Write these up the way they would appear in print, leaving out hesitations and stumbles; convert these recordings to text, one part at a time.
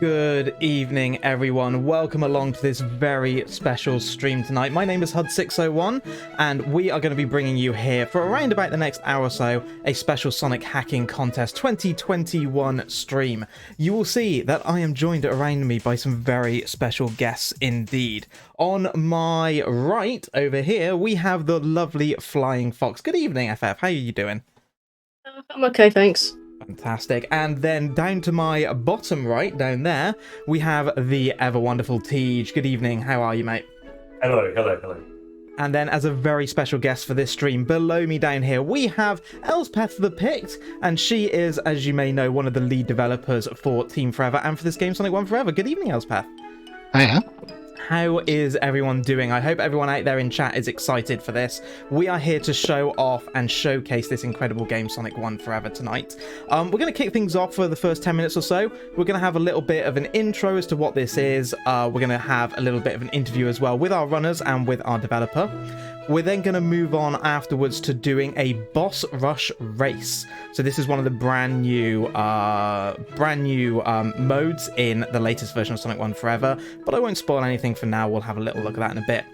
Good evening, everyone. Welcome along to this very special stream tonight. My name is HUD601, and we are going to be bringing you here for around about the next hour or so a special Sonic Hacking Contest 2021 stream. You will see that I am joined around me by some very special guests indeed. On my right over here, we have the lovely Flying Fox. Good evening, FF. How are you doing? I'm okay, thanks. Fantastic. And then down to my bottom right, down there, we have the ever wonderful Tej. Good evening. How are you, mate? Hello, hello, hello. And then as a very special guest for this stream, below me down here, we have Elspeth the Pict, and she is, as you may know, one of the lead developers for Team Forever and for this game Sonic 1 Forever. Good evening, Elspeth. Hiya. How is everyone doing? I hope everyone out there in chat is excited for this. We are here to show off and showcase this incredible game, Sonic 1 Forever, tonight. We're going to kick things off for the first 10 minutes or so. We're going to have a little bit of an intro as to what this is. We're going to have a little bit of an interview as well with our runners and with our developer. We're then going to move on afterwards to doing a boss rush race. So this is one of the brand new modes in the latest version of Sonic 1 Forever, but I won't spoil anything for now. We'll have a little look at that in a bit.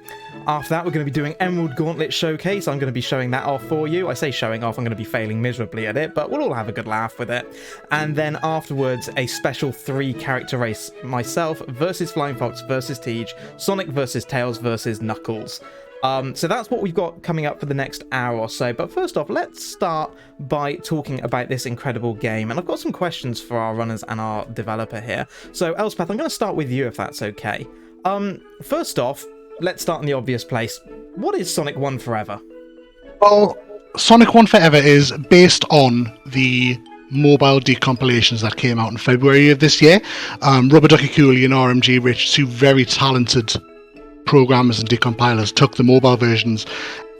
After that, we're going to be doing Emerald Gauntlet Showcase. I'm going to be showing that off for you. I say showing off, I'm going to be failing miserably at it, but we'll all have a good laugh with it. And then afterwards, a special 3-character race. Myself versus Flying Fox versus Tej, Sonic versus Tails versus Knuckles. So that's what we've got coming up for the next hour or so. But first off, let's start by talking about this incredible game. And I've got some questions for our runners and our developer here. So Elspeth, I'm going to start with you if that's okay. First off, let's start in the obvious place. What is Sonic 1 Forever? Well, Sonic 1 Forever is based on the mobile decompilations that came out in February of this year. Rubber Ducky Cooley and RMG Rich, two very talented programmers and decompilers, took the mobile versions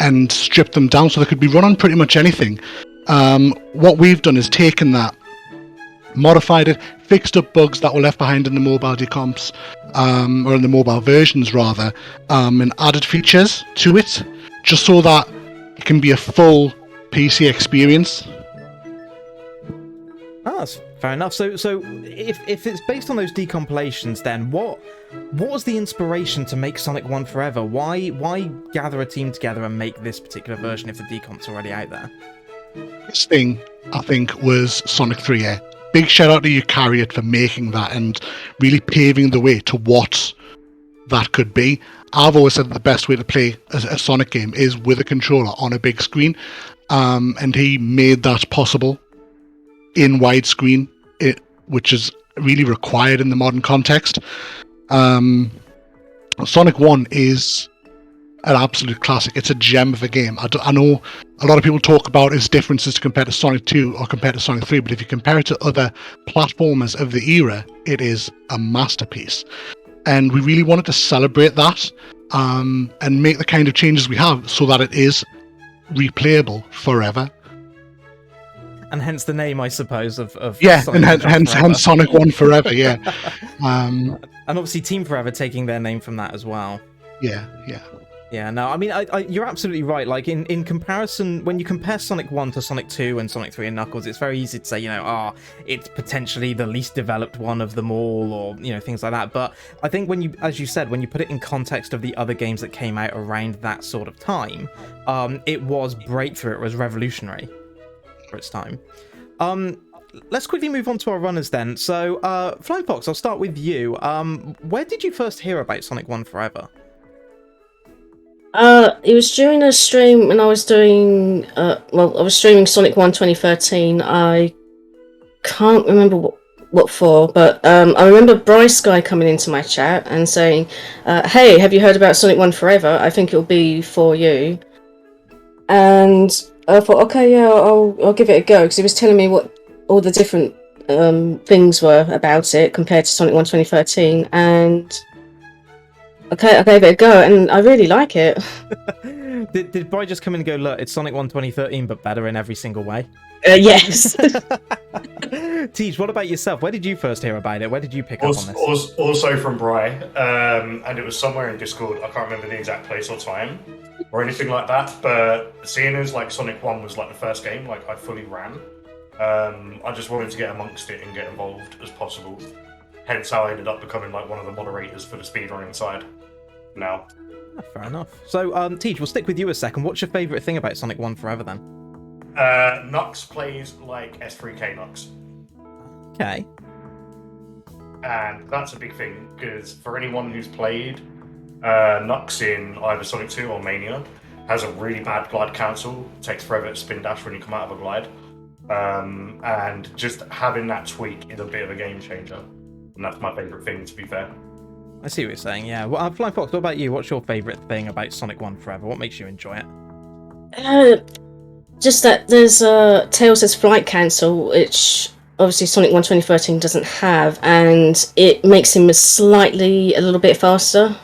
and stripped them down so they could be run on pretty much anything. What we've done is taken that, modified it, fixed up bugs that were left behind in the mobile decomps, or in the mobile versions rather, and added features to it, just so that it can be a full PC experience. Oh, that's fair enough. So if it's based on those decompilations, then what was the inspiration to make Sonic 1 Forever? Why gather a team together and make this particular version if the decomp's already out there? This thing, I think, was Sonic 3A. Big shout out to you, Carriot, for making that and really paving the way to what that could be. I've always said that the best way to play a Sonic game is with a controller on a big screen, and he made that possible in widescreen, which is really required in the modern context. Sonic 1 is an absolute classic. It's a gem of a game. I know a lot of people talk about its differences compared to Sonic 2 or compared to Sonic 3, but if you compare it to other platformers of the era, it is a masterpiece. And we really wanted to celebrate that, and make the kind of changes we have so that it is replayable forever. And hence the name, I suppose, of yeah, Sonic and hence Sonic 1 Forever, yeah. And obviously Team Forever taking their name from that as well. Yeah. Yeah, no, I mean, you're absolutely right. Like, in comparison, when you compare Sonic 1 to Sonic 2 and Sonic 3 and Knuckles, it's very easy to say, it's potentially the least developed one of them all, or, things like that. But I think when you, as you said, when you put it in context of the other games that came out around that sort of time, it was breakthrough, it was revolutionary for its time. Let's quickly move on to our runners then. So, Flying Fox, I'll start with you. Where did you first hear about Sonic 1 Forever? It was during a stream when I was doing, I was streaming Sonic 1 2013. I can't remember what for, but I remember Bryce Guy coming into my chat and saying, hey, have you heard about Sonic 1 Forever? I think it'll be for you. And I thought, okay, yeah, I'll give it a go, because he was telling me what all the different things were about it compared to Sonic 1 2013, and okay, I gave it a go, and I really like it. Did Bry just come in and go, look, it's Sonic 1 2013, but better in every single way? Yes. Tej, what about yourself? Where did you first hear about it? Where did you pick up on this? Also from Bry, and it was somewhere in Discord. I can't remember the exact place or time or anything like that, but seeing as like Sonic 1 was like the first game like I fully ran, I just wanted to get amongst it and get involved as possible. hence how I ended up becoming like one of the moderators for the speedrunning side now. Fair enough. So, Teach, we'll stick with you a second. What's your favourite thing about Sonic 1 Forever then? Nux plays like S3K Nux. Okay. And that's a big thing, because for anyone who's played Nux in either Sonic 2 or Mania, has a really bad glide cancel, takes forever to spin dash when you come out of a glide. And just having that tweak is a bit of a game changer. And that's my favourite thing, to be fair. I see what you're saying, yeah. Well, Flying Fox, what about you? What's your favourite thing about Sonic 1 Forever? What makes you enjoy it? Just that there's Tails' flight cancel, which obviously Sonic 1 2013 doesn't have, and it makes him a little bit faster.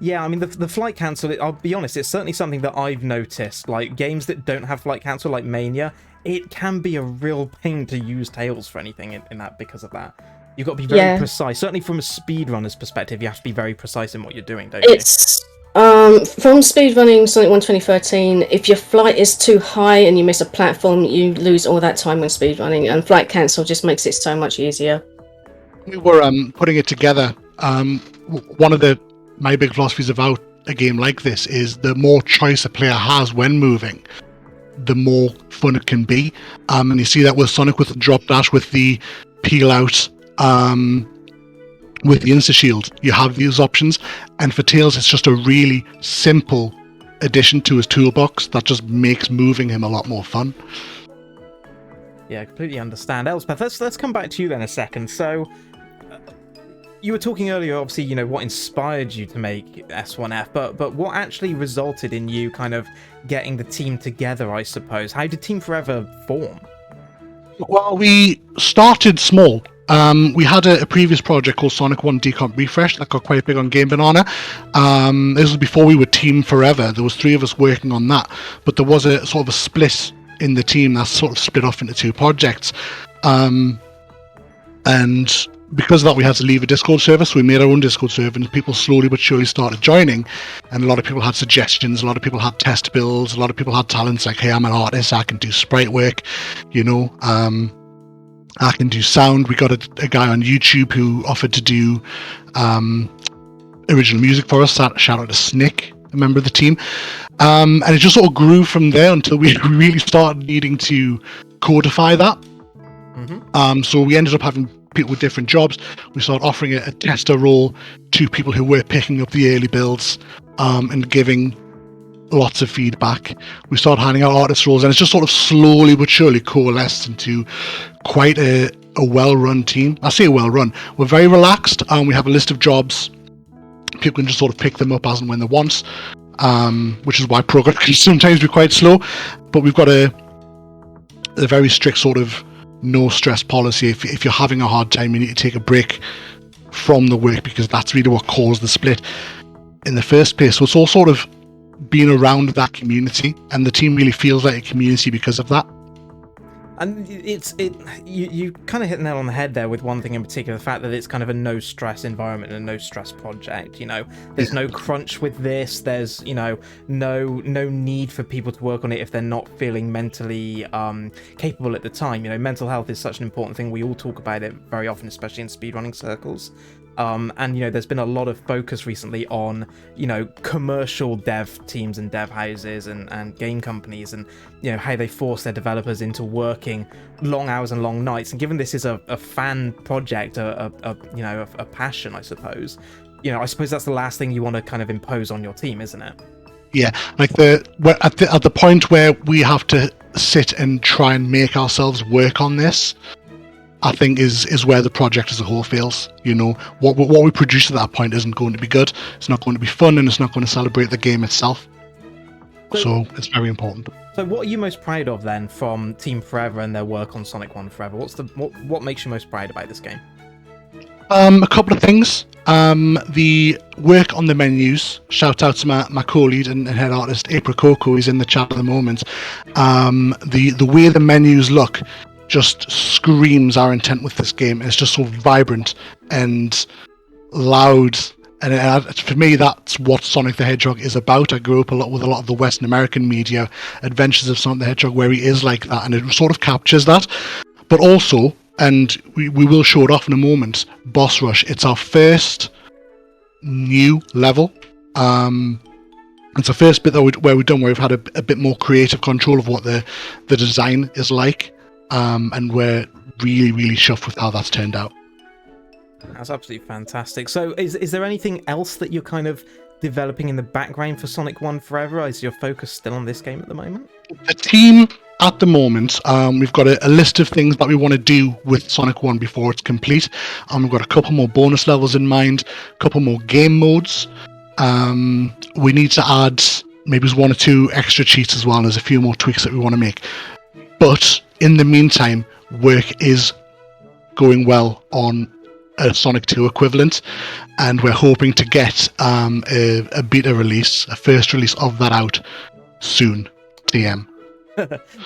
Yeah, I mean, the flight cancel, I'll be honest, it's certainly something that I've noticed. Like, games that don't have flight cancel, like Mania, it can be a real pain to use Tails for anything in that because of that. You've got to be very precise. Certainly from a speedrunner's perspective, you have to be very precise in what you're doing, don't you? It's from speedrunning Sonic 1 2013, if your flight is too high and you miss a platform, you lose all that time when speedrunning, and flight cancel just makes it so much easier. We were putting it together. One of my big philosophies about a game like this is the more choice a player has when moving, the more fun it can be. And you see that with Sonic, with the drop dash, with the peel out, with the insta shield, you have these options. And for Tails, it's just a really simple addition to his toolbox that just makes moving him a lot more fun. Yeah, I completely understand. Elspeth, let's come back to you then a second. So, you were talking earlier, obviously, you know, what inspired you to make S1F, but what actually resulted in you kind of getting the team together, I suppose? How did Team Forever form? Well, we started small. We had a previous project called Sonic 1 Decomp Refresh that got quite big on Game Banana. This was before we were Team Forever. There was 3 of us working on that, but there was a sort of a split in the team that sort of split off into 2 projects. And because of that, we had to leave a Discord server, so we made our own Discord server, and people slowly but surely started joining. And a lot of people had suggestions, a lot of people had test builds, a lot of people had talents like, hey, I'm an artist, I can do sprite work, you know, I can do sound. We got a guy on YouTube who offered to do original music for us. Shout out to Snick, a member of the team. And it just sort of grew from there until we really started needing to codify that. Mm-hmm. So we ended up having people with different jobs. We started offering a tester role to people who were picking up the early builds and giving lots of feedback. We started handing out artist roles, and it's just sort of slowly but surely coalesced into quite a well-run team. I say well-run. We're very relaxed, and we have a list of jobs. People can just sort of pick them up as and when they want, which is why progress can sometimes be quite slow. But we've got a very strict sort of no stress policy. If you're having a hard time, you need to take a break from the work, because that's really what caused the split in the first place. So it's all sort of being around that community, and the team really feels like a community because of that. And you kind of hit the nail on the head there with one thing in particular, the fact that it's kind of a no stress environment and a no stress project. You know, there's no crunch with this. There's, you know, no need for people to work on it if they're not feeling mentally capable at the time. You know, mental health is such an important thing. We all talk about it very often, especially in speedrunning circles. And, you know, there's been a lot of focus recently on, you know, commercial dev teams and dev houses and game companies, and, you know, how they force their developers into working long hours and long nights. And given this is a fan project, a passion, I suppose, you know, I suppose that's the last thing you want to kind of impose on your team, isn't it? Yeah, like at the point where we have to sit and try and make ourselves work on this, I think is where the project as a whole fails. You know, what we produce at that point isn't going to be good. It's not going to be fun, and it's not going to celebrate the game itself. So it's very important. So what are you most proud of then from Team Forever and their work on Sonic 1 Forever? What makes you most proud about this game? A couple of things. The work on the menus. Shout out to my co-lead and head artist April Coco. He's in the chat at the moment. The way the menus look just screams our intent with this game. It's just so vibrant and loud, and for me, that's what Sonic the Hedgehog is about. I grew up with a lot of the Western American media, Adventures of Sonic the Hedgehog, where he is like that, and it sort of captures that. But also, and we will show it off in a moment. Boss Rush. It's our first new level. It's the first bit where we've had a bit more creative control of what the design is like, and we're really chuffed with how that's turned out. That's absolutely fantastic. So is there anything else that you're kind of developing in the background for Sonic 1 Forever? Is your focus still on this game at the moment? The team at the moment, we've got a list of things that we want to do with Sonic 1 before it's complete. We've got a couple more bonus levels in mind, a couple more game modes. We need to add maybe one or two extra cheats as well, and there's a few more tweaks that we want to make. But in the meantime, work is going well on a Sonic 2 equivalent, and we're hoping to get a beta release, a first release of that out soon. TM.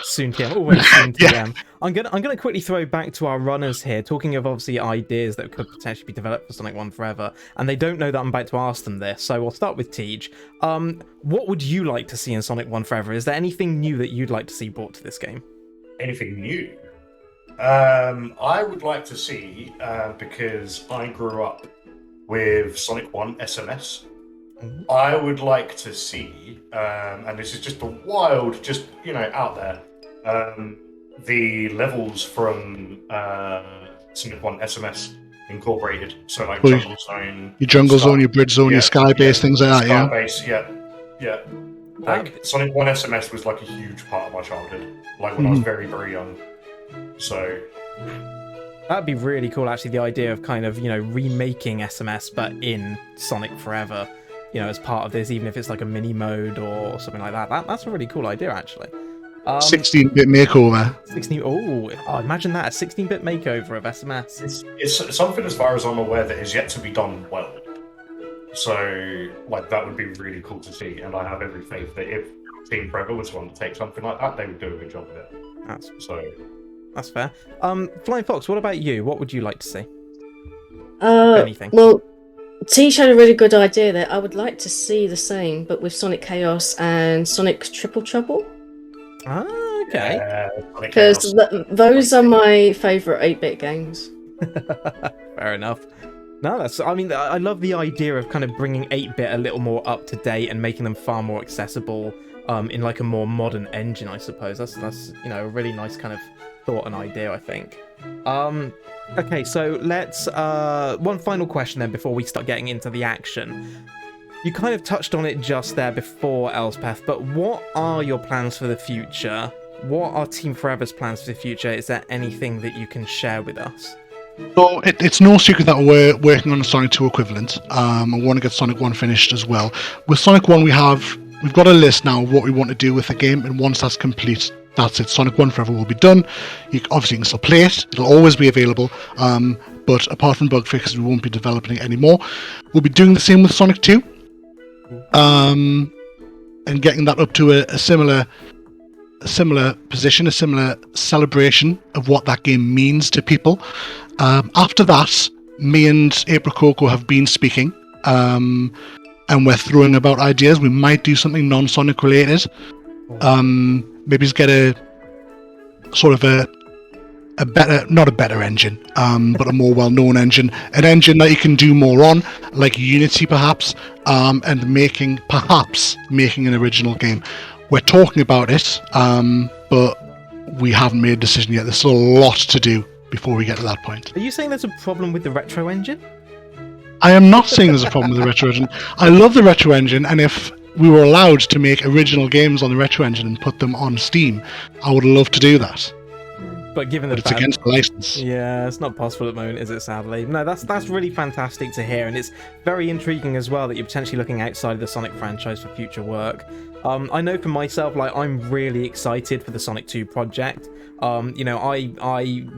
Soon TM, always soon TM. Yeah. I'm gonna quickly throw back to our runners here, talking of obviously ideas that could potentially be developed for Sonic 1 Forever, and they don't know that I'm about to ask them this, so we'll start with Tej. What would you like to see in Sonic 1 Forever? Is there anything new that you'd like to see brought to this game? Anything new? I would like to see, because I grew up with Sonic 1 SMS, I would like to see, and this is just a wild, just, out there, the levels from Sonic 1 SMS incorporated. So like Jungle Zone, your Jungle Zone, your Bridge Zone, your Sky Base, things like that, Sky Base, yeah. Like Sonic 1 SMS was like a huge part of my childhood, like when I was very, very young. So that'd be really cool, actually, the idea of kind of, remaking SMS but in Sonic Forever, as part of this, even if it's like a mini mode or something like that. That's a really cool idea, actually. 16-bit makeover. 16. Oh, imagine that, a 16-bit makeover of SMS. It's something, as far as I'm aware, that is yet to be done well. So, like, that would be really cool to see, and I have every faith that if Team Forever was to undertake something like that, they would do a good job of it. That's fair. Flying Fox, what about you? What would you like to see? Anything. Well, Tej had a really good idea there. I would like to see the same, but with Sonic Chaos and Sonic Triple Trouble. Ah, okay. Because those are my favourite 8-bit games. Fair enough. No, I love the idea of kind of bringing 8-bit a little more up to date and making them far more accessible in like a more modern engine, I suppose. That's a really nice kind of thought and idea, I think. Okay, so let's one final question then before we start getting into the action. You kind of touched on it just there before, Elspeth, but what are your plans for the future? What are Team Forever's plans for the future? Is there anything that you can share with us? So it's no secret that we're working on a Sonic 2 equivalent. I want to get Sonic 1 finished as well. With Sonic 1, we've got a list now of what we want to do with the game, and once that's complete, that's it. Sonic 1 Forever will be done. You can still play it. It'll always be available. But apart from bug fixes, we won't be developing it anymore. We'll be doing the same with Sonic 2. And getting that up to a similar position, a similar celebration of what that game means to people. After that, me and April Coco have been speaking, and we're throwing about ideas. We might do something non-Sonic related. Maybe just get a sort of a better, not a better engine, but a more well-known engine, an engine that you can do more on, like Unity perhaps, and making an original game. We're talking about it, but we haven't made a decision yet. There's still a lot to do before we get to that point. Are you saying there's a problem with the retro engine? I am not saying there's a problem with the retro engine. I love the retro engine, and if we were allowed to make original games on the retro engine and put them on Steam, I would love to do that. But given it's against the license. Yeah, it's not possible at the moment, is it, sadly? No, that's really fantastic to hear, and it's very intriguing as well that you're potentially looking outside of the Sonic franchise for future work. I know for myself, like, I'm really excited for the Sonic 2 project. I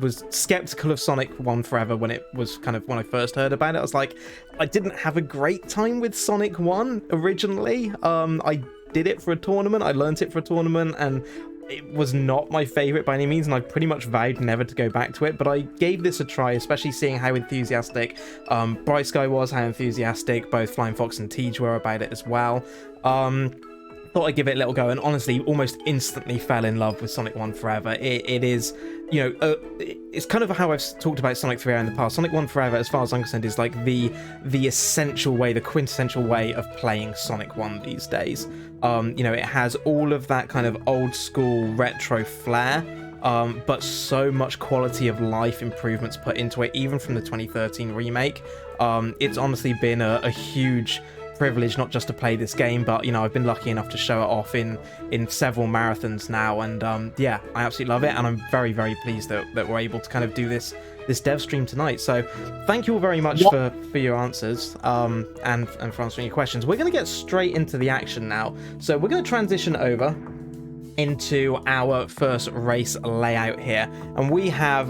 was skeptical of Sonic 1 Forever when I first heard about it. I was like, I didn't have a great time with Sonic 1 originally. I did it for a tournament, I learnt it for a tournament, and it was not my favourite by any means, and I pretty much vowed never to go back to it, but I gave this a try, especially seeing how enthusiastic Bright Sky was, how enthusiastic both Flying Fox and Tej were about it as well. thought I'd give it a little go, and honestly, almost instantly fell in love with Sonic 1 Forever. It is, it's kind of how I've talked about Sonic 3 in the past. Sonic 1 Forever, as far as I'm concerned, is like the essential way, the quintessential way of playing Sonic 1 these days. It has all of that kind of old school retro flair, but so much quality of life improvements put into it, even from the 2013 remake. It's honestly been a huge privilege not just to play this game, but I've been lucky enough to show it off in several marathons now, and I absolutely love it, and I'm very, very pleased that we're able to kind of do this dev stream tonight. So thank you all very much for your answers, and for answering your questions. We're going to get straight into the action now, so we're going to transition over into our first race layout here, and we have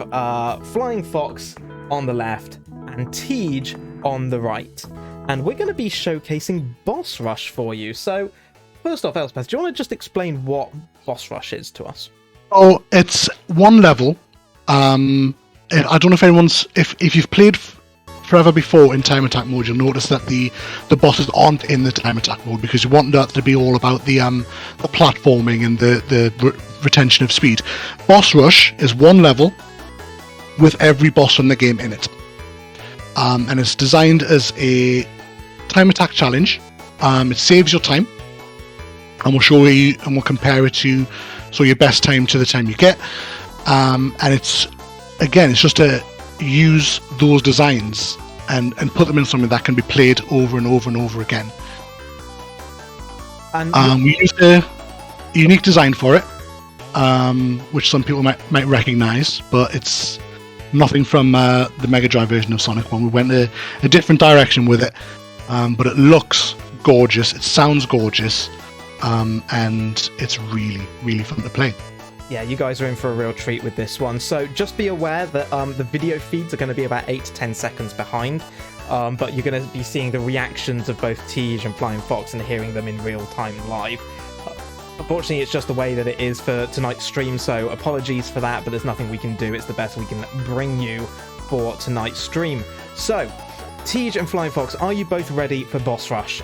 Flying Fox on the left and Tej on the right. And we're going to be showcasing Boss Rush for you. So, first off, Elspeth, do you want to just explain what Boss Rush is to us? Oh, it's one level. I don't know if anyone's... If you've played Forever before in time attack mode, you'll notice that the bosses aren't in the time attack mode, because you want that to be all about the platforming and the retention of speed. Boss Rush is one level with every boss from the game in it. And it's designed as a time attack challenge. It saves your time, and we'll show you, and we'll compare it to your best time to the time you get. And it's just to use those designs and put them in something that can be played over and over and over again. And we used a unique design for it, which some people might recognize, but it's nothing from the Mega Drive version of Sonic 1. We went a different direction with it, but it looks gorgeous, it sounds gorgeous, and it's really, really fun to play. Yeah, you guys are in for a real treat with this one. So just be aware that the video feeds are going to be about 8 to 10 seconds behind, but you're going to be seeing the reactions of both Tej and Flying Fox and hearing them in real time live. Unfortunately, it's just the way that it is for tonight's stream, so apologies for that, but there's nothing we can do. It's the best we can bring you for tonight's stream. So, Tej and Flying Fox, are you both ready for Boss Rush?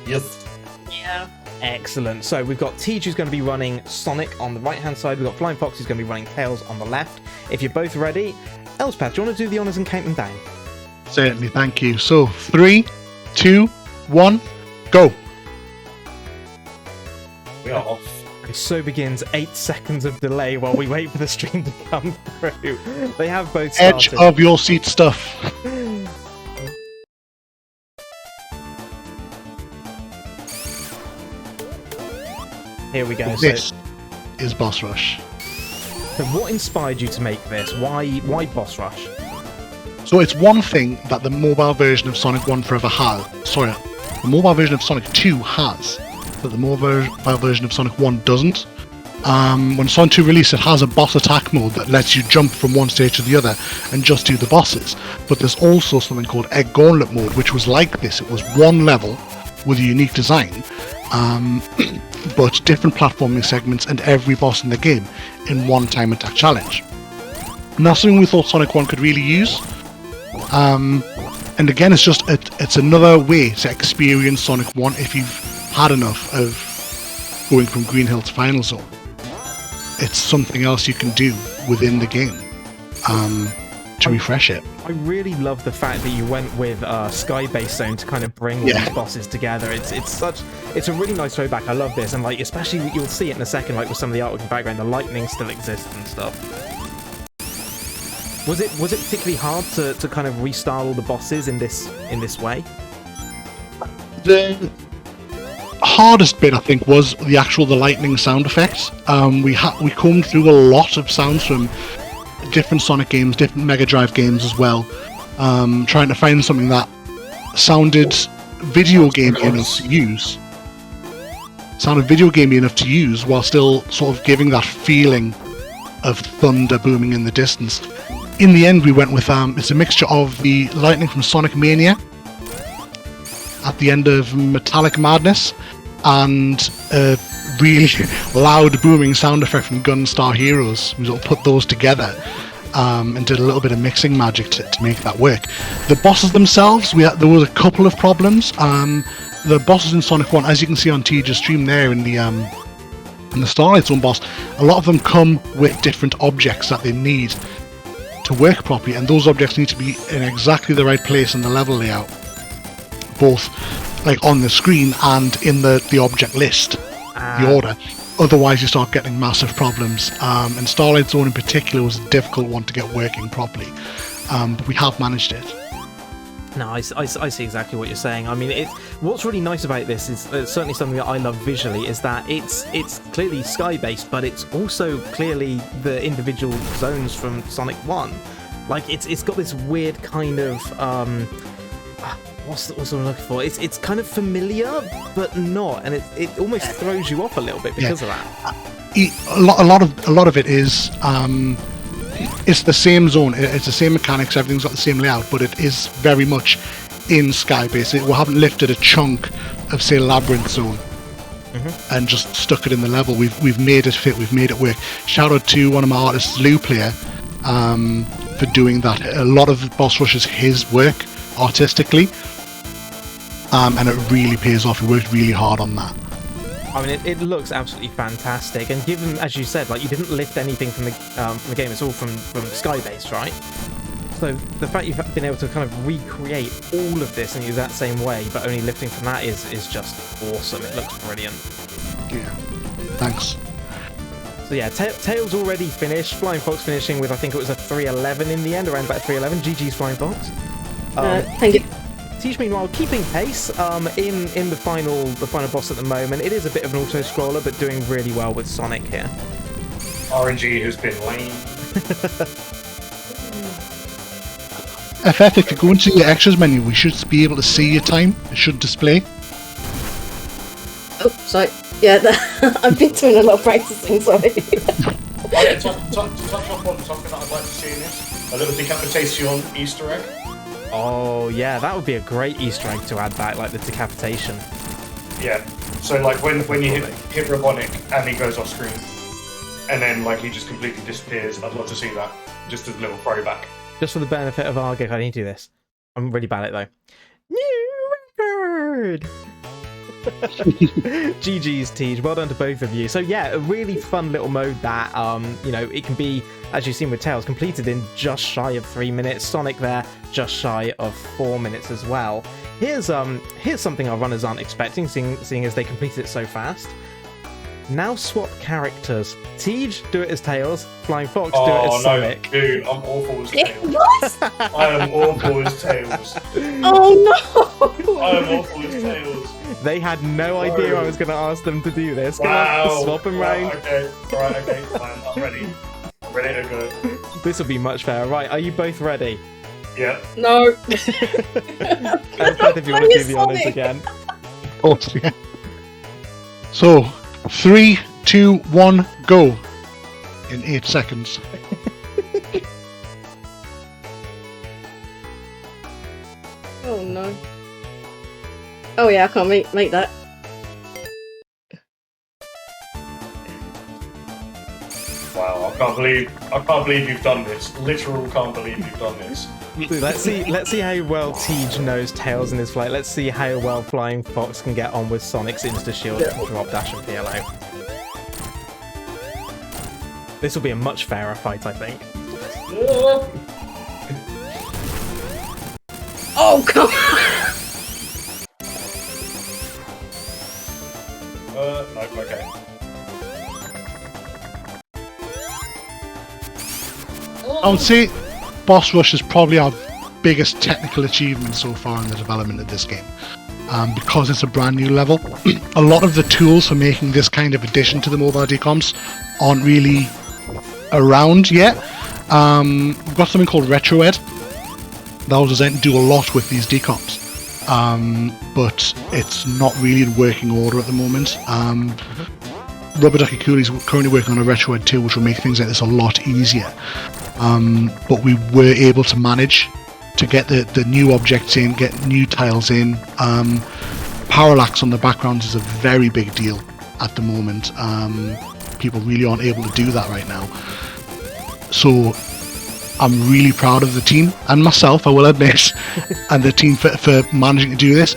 Yes. Yeah. Excellent. So we've got Tej who's going to be running Sonic on the right-hand side. We've got Flying Fox who's going to be running Tails on the left. If you're both ready, Elspeth, do you want to do the honours and count them down? Certainly, thank you. So, 3, 2, 1, go! We are off. And so begins 8 seconds of delay while we wait for the stream to come through. They have both started. Edge of your seat stuff. Here we go. This is Boss Rush. So what inspired you to make this? Why Boss Rush? So it's one thing that the mobile version of Sonic 1 Forever has. Sorry, the mobile version of Sonic 2 has, but the mobile version of Sonic 1 doesn't. When Sonic 2 released, it has a boss attack mode that lets you jump from one stage to the other and just do the bosses. But there's also something called Egg Gauntlet mode, which was like this. It was one level with a unique design, but different platforming segments and every boss in the game in one time attack challenge. And that's something we thought Sonic 1 could really use. And again, it's another way to experience Sonic 1 if you've had enough of going from Green Hill to Final Zone. It's something else you can do within the game to refresh it. I really love the fact that you went with Sky Base Zone to kind of bring all these bosses together. It's a really nice throwback. I love this, and like especially you'll see it in a second, like with some of the artwork in the background, the lightning still exists and stuff. Was it particularly hard to kind of restyle all the bosses in this way? The hardest bit, I think, was the lightning sound effects. We combed through a lot of sounds from different Sonic games, different Mega Drive games as well, trying to find something that sounded video gamey enough to use. While still sort of giving that feeling of thunder booming in the distance. In the end, we went with it's a mixture of the lightning from Sonic Mania at the end of Metallic Madness and a really loud booming sound effect from Gunstar Heroes. We sort of put those together and did a little bit of mixing magic to make that work. The bosses themselves, there was a couple of problems. the bosses in Sonic 1, as you can see on Tja's stream there in the Starlight Zone boss, a lot of them come with different objects that they need to work properly, and those objects need to be in exactly the right place in the level layout, both like on the screen and in the object list, the order. Otherwise you start getting massive problems, and Starlight Zone in particular was a difficult one to get working properly, but we have managed it. No, I see exactly what you're saying. I mean, what's really nice about this is certainly something that I love visually, is that it's clearly sky-based, but it's also clearly the individual zones from Sonic 1. Like, it's got this weird kind of what's what I'm looking for? It's kind of familiar, but not, and it almost throws you off a little bit because of that. A lot of it is. It's the same zone, it's the same mechanics, everything's got the same layout, but it is very much in Skybase. We haven't lifted a chunk of, say, Labyrinth Zone and just stuck it in the level. We've made it fit, we've made it work. Shout out to one of my artists, Lou Player, for doing that. A lot of the boss rush is his work artistically, and it really pays off. He worked really hard on that. I mean, it looks absolutely fantastic, and given, as you said, like, you didn't lift anything from the game, it's all from Skybase, right? So the fact you've been able to kind of recreate all of this in the exact same way, but only lifting from that is just awesome. It looks brilliant. Yeah, thanks. So yeah, Tails already finished, Flying Fox finishing with, I think it was a 3:11 in the end, around about 3:11. GG's Flying Fox. Thank you. Teach meanwhile keeping pace in the final boss at the moment. It is a bit of an auto scroller, but doing really well with Sonic here. RNG has been lame. FF, if you go into your extras menu, we should be able to see your time. It should display. Oh, sorry. Yeah, I've been doing a lot of practicing, sorry. To touch up on something that I'd like to see in this, a little decapitation Easter egg. Oh yeah, that would be a great Easter egg to add back, like the decapitation. Yeah. So like when you hit Robotnik and he goes off screen, and then like he just completely disappears. I'd love to see that, just as a little throwback. Just for the benefit of our gig, I need to do this. I'm really bad at it though. New record. GG's Tej, well done to both of you. So yeah, a really fun little mode that you know, it can be, as you've seen with Tails, completed in just shy of 3 minutes. Sonic there, just shy of 4 minutes as well. Here's something our runners aren't expecting, seeing as they completed it so fast. Now swap characters. Tej, do it as Tails. Flying Fox, do it as Sonic. No, dude, I'm awful as Tails. What? I am awful as Tails. Oh no! I am awful as Tails. They had no idea I was going to ask them to do this. Wow. Come on, swap them round. Okay, fine, I'm ready. I'm ready to go. This will be much fairer. Right, are you both ready? Yeah. No. Elspeth, if you want to do the honours again. Oh, yeah. So, 3, 2, 1, go. In 8 seconds. Oh no. Oh yeah, I can't make that. Wow, I can't believe you've done this. Literal can't believe you've done this. Let's see how well Tej knows Tails in his flight. Let's see how well Flying Fox can get on with Sonic's Insta Shield, Drop Dash, and PLO. This will be a much fairer fight, I think. Oh come on! No, okay. I would say Boss Rush is probably our biggest technical achievement so far in the development of this game. Because it's a brand new level, a lot of the tools for making this kind of addition to the mobile decoms aren't really around yet. We've got something called RetroEd that was designed to do a lot with these decoms, but it's not really in working order at the moment. Rubber Ducky Cooley is currently working on a RetroEd 2, which will make things like this a lot easier. But we were able to manage to get the new objects in, get new tiles in. Parallax on the backgrounds is a very big deal at the moment. People really aren't able to do that right now. So I'm really proud of the team, and myself, I will admit, and the team for managing to do this.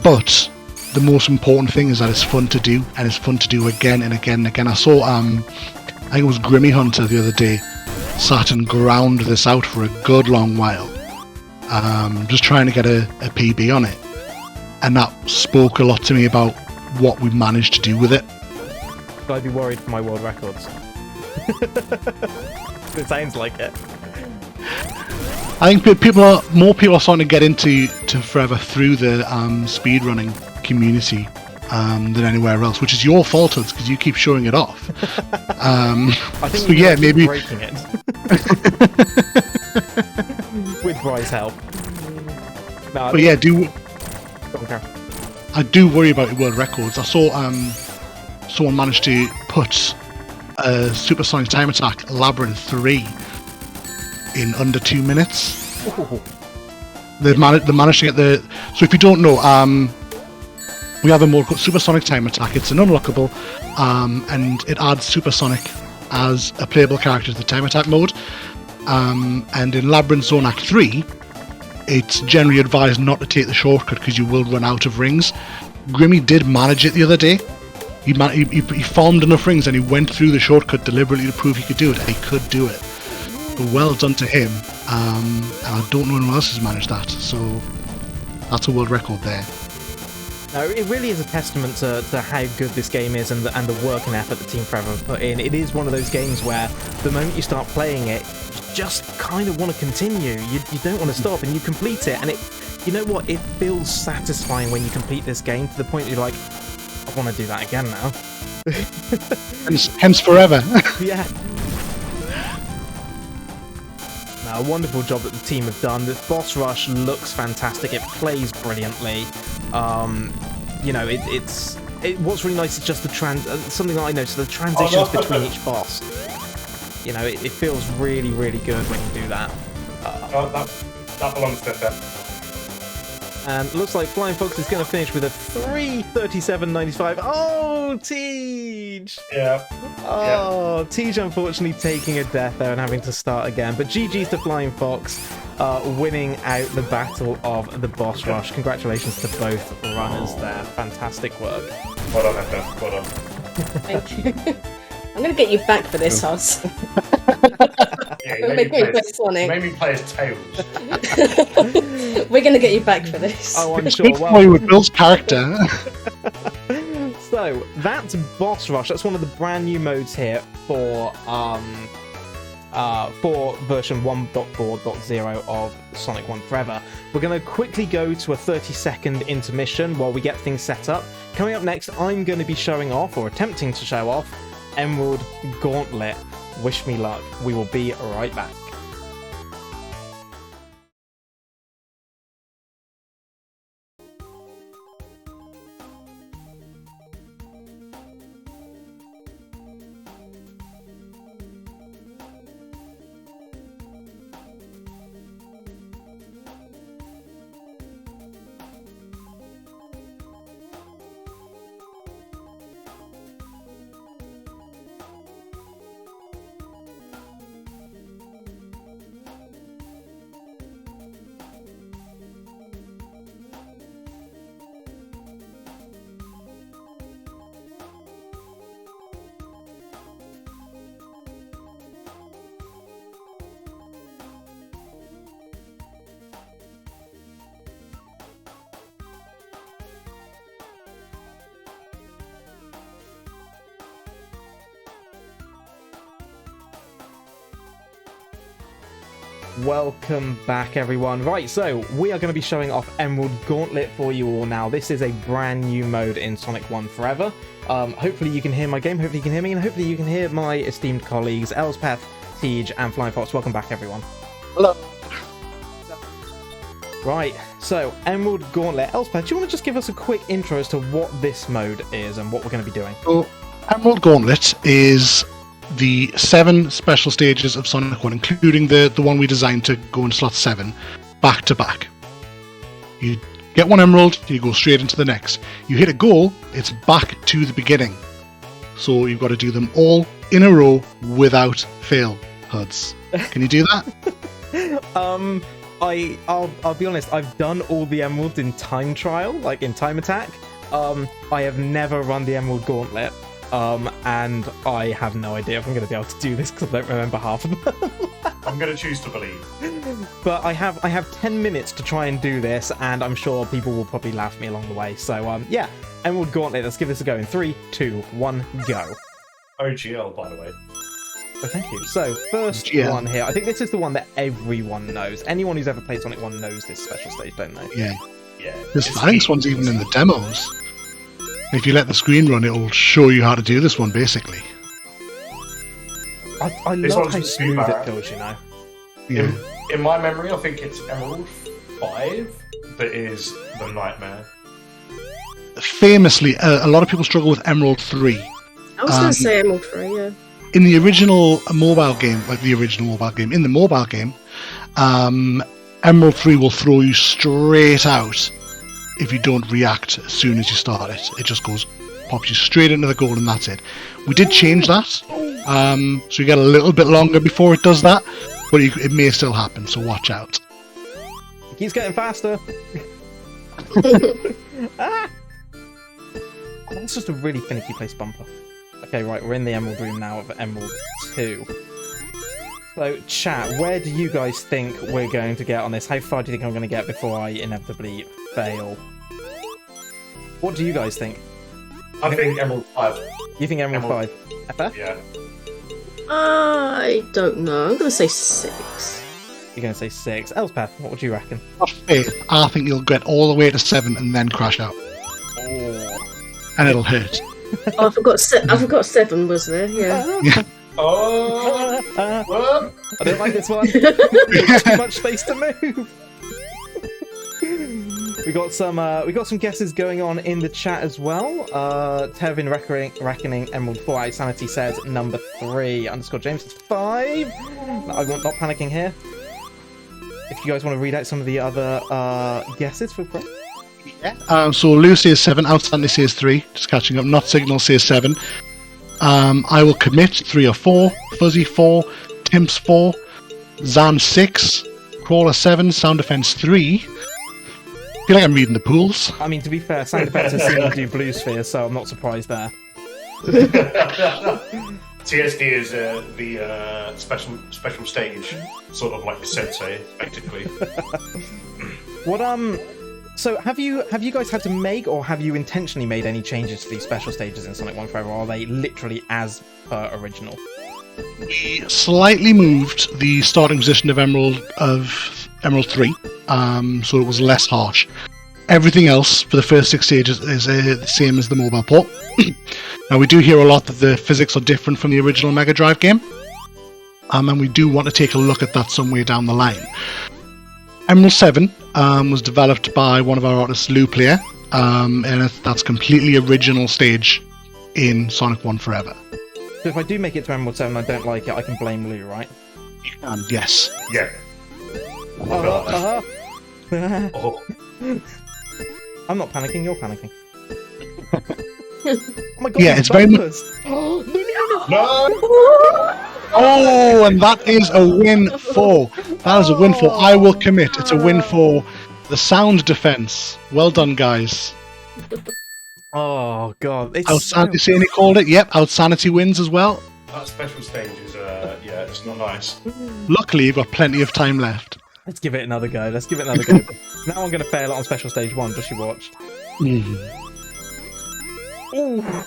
But the most important thing is that it's fun to do, and it's fun to do again and again and again. I saw, I think it was Grimmy Hunter the other day, sat and ground this out for a good long while, just trying to get a PB on it, and that spoke a lot to me about what we managed to do with it. Should I be worried for my world records? It sounds like it. I think more people are starting to get into Forever through the speedrunning community than anywhere else, which is your fault, because you keep showing it off. I think so yeah, maybe breaking it with Bry's help. No, but yeah, okay. I do worry about your world records. I saw someone managed to put a supersonic time attack Labyrinth 3 in under 2 minutes. Ooh. They managed to get the. So if you don't know, we have a mode called Supersonic Time Attack. It's an unlockable, and it adds Supersonic as a playable character to the time attack mode. And in Labyrinth Zone Act 3, it's generally advised not to take the shortcut because you will run out of rings. Grimmy did manage it the other day. He farmed enough rings and he went through the shortcut deliberately to prove he could do it. He could do it. But well done to him. And I don't know anyone else has managed that. So that's a world record there. No, it really is a testament to how good this game is and the work and effort that Team Forever have put in. It is one of those games where the moment you start playing it, you just kind of want to continue. You don't want to stop, and you complete it. And you know what? It feels satisfying when you complete this game to the point you're like, I want to do that again now. Hence Forever. Yeah. A wonderful job that the team have done. The boss rush looks fantastic. It plays brilliantly. You know, what's really nice is just the something that I noticed, the transitions between each boss. You know, it feels really, really good when you do that. That belongs to them. And it looks like Flying Fox is going to finish with a 3:37.95. Oh, Tej! Yeah. Oh, Tej unfortunately taking a death there and having to start again. But GG's to Flying Fox, winning out the battle of the boss rush. Congratulations to both runners there. Fantastic work. Well done, Edna. Well done. Thank you. I'm going to get you back for this, Oz. Yeah, you made me play as Tails. We're going to get you back for this. Oh, I'm It's sure. good for you with Bill's character. So that's Boss Rush. That's one of the brand new modes here for version 1.4.0 of Sonic 1 Forever. We're going to quickly go to a 30-second intermission while we get things set up. Coming up next, I'm going to be showing off, or attempting to show off, Emerald Gauntlet. Wish me luck. We will be right back. Welcome back, everyone. Right, so we are going to be showing off Emerald Gauntlet for you all now. This is a brand new mode in Sonic 1 Forever. Hopefully you can hear my game, hopefully you can hear me, and hopefully you can hear my esteemed colleagues, Elspeth, Tej, and Flying Fox. Welcome back, everyone. Hello. Right, so Emerald Gauntlet. Elspeth, do you want to just give us a quick intro as to what this mode is and what we're going to be doing? So, Emerald Gauntlet is the 7 special stages of Sonic 1, including the one we designed to go in slot 7, back to back. You get one emerald, you go straight into the next. You hit a goal, it's back to the beginning. So you've got to do them all in a row without fail, HUDs. Can you do that? I'll be honest, I've done all the emeralds in time trial, like in time attack. I have never run the Emerald Gauntlet, and I have no idea if I'm going to be able to do this because I don't remember half of them. I'm going to choose to believe. But I have 10 minutes to try and do this, and I'm sure people will probably laugh at me along the way. So, yeah, Emerald Gauntlet, let's give this a go in 3, 2, 1, go. OGL, by the way. Oh, thank you. So, first one here. I think this is the one that everyone knows. Anyone who's ever played Sonic 1 knows this special stage, don't they? Yeah. Yeah. I think this one's even in the demos. If you let the screen run, it'll show you how to do this one, basically. I This love one's how a smooth speedrunner. it feels, you know. Yeah. In my memory, I think it's Emerald 5 that is the nightmare. Famously, a lot of people struggle with Emerald 3. I was going to say Emerald 3, yeah. In the original mobile game, in the mobile game, Emerald 3 will throw you straight out if you don't react as soon as you start it. It just pops you straight into the goal, and that's it. We did change that, so you get a little bit longer before it does that, but it may still happen, so watch out. It keeps getting faster. Ah! Oh, that's just a really finicky place bumper. Okay, right, we're in the Emerald Room now of Emerald 2. So, chat, where do you guys think we're going to get on this? How far do you think I'm going to get before I inevitably fail? What do you guys think? I think Emerald 5. You think Emerald 5? FF? Yeah. I don't know. I'm going to say 6. You're going to say 6. Elspeth, what would you reckon? Faith, I think you'll get all the way to 7 and then crash out. Oh. And it'll hurt. Oh, I forgot 7 was there, yeah. Yeah. Oh! What? I don't like this one. There's too much space to move. We got some guesses going on in the chat as well. Tevin Reckoning Emerald 4 out Sanity says number 3. _ James says 5. I'm not panicking here. If you guys want to read out some of the other guesses, feel free. So Lou says 7, Outstanding says 3, just catching up. Not Signal says 7. I Will Commit 3 or 4, Fuzzy 4, Timps 4, Zan 6, Crawler 7, Sound Defense 3. I feel like I'm reading the pools. I mean, to be fair, Sound Defense has seen me do Blue Sphere, so I'm not surprised there. TSD is the special stage, sort of like Sensei, effectively. What So have you guys had to make, or have you intentionally made any changes to these special stages in Sonic 1 Forever, or are they literally as per original? We slightly moved the starting position of Emerald 3, so it was less harsh. Everything else for the first 6 stages is the same as the mobile port. Now we do hear a lot that the physics are different from the original Mega Drive game, and we do want to take a look at that somewhere down the line. Emerald 7 was developed by one of our artists, Lou Player, and that's completely original stage in Sonic 1 Forever. So if I do make it to Emerald 7 and I don't like it, I can blame Lou, right? And yes. Yeah. Oh. I'm not panicking, you're panicking. Oh my god, Yeah, it's very much. No! No! Oh, and that is a win for. That is a win for I Will Commit. It's a win for the Sound Defense. Well done, guys. Oh god, it's Outsanity saying he called it. Yep, Outsanity wins as well. That special stage is, yeah, it's not nice. Luckily, you've got plenty of time left. Let's give it another go. Now I'm going to fail it on special stage 1, just you watch. Ooh. That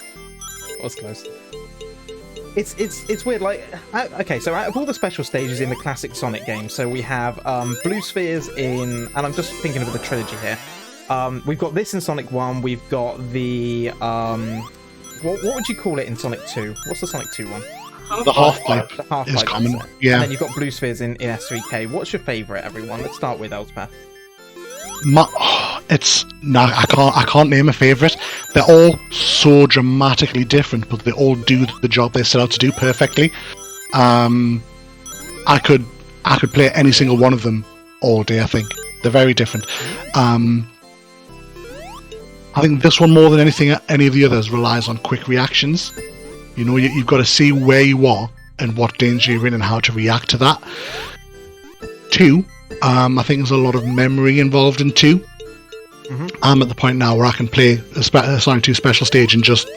was close. It's weird, like, okay, so out of all the special stages in the classic Sonic game, so we have Blue Spheres in, and I'm just thinking of the trilogy here. We've got this in Sonic 1, we've got the, what would you call it in Sonic 2? What's the Sonic 2 one? The half-pipe The half-pipe is common. set. Yeah. And then you've got Blue Spheres in S3K. What's your favourite, everyone? Let's start with Elspeth. I can't name a favourite. They're all so dramatically different, but they all do the job they set out to do perfectly. I could play any single one of them all day. I think they're very different. I think this one more than any of the others relies on quick reactions. You know, you've got to see where you are and what danger you're in and how to react to that. 2, I think there's a lot of memory involved in 2. I'm at the point now where I can play a Sonic 2 special stage and just,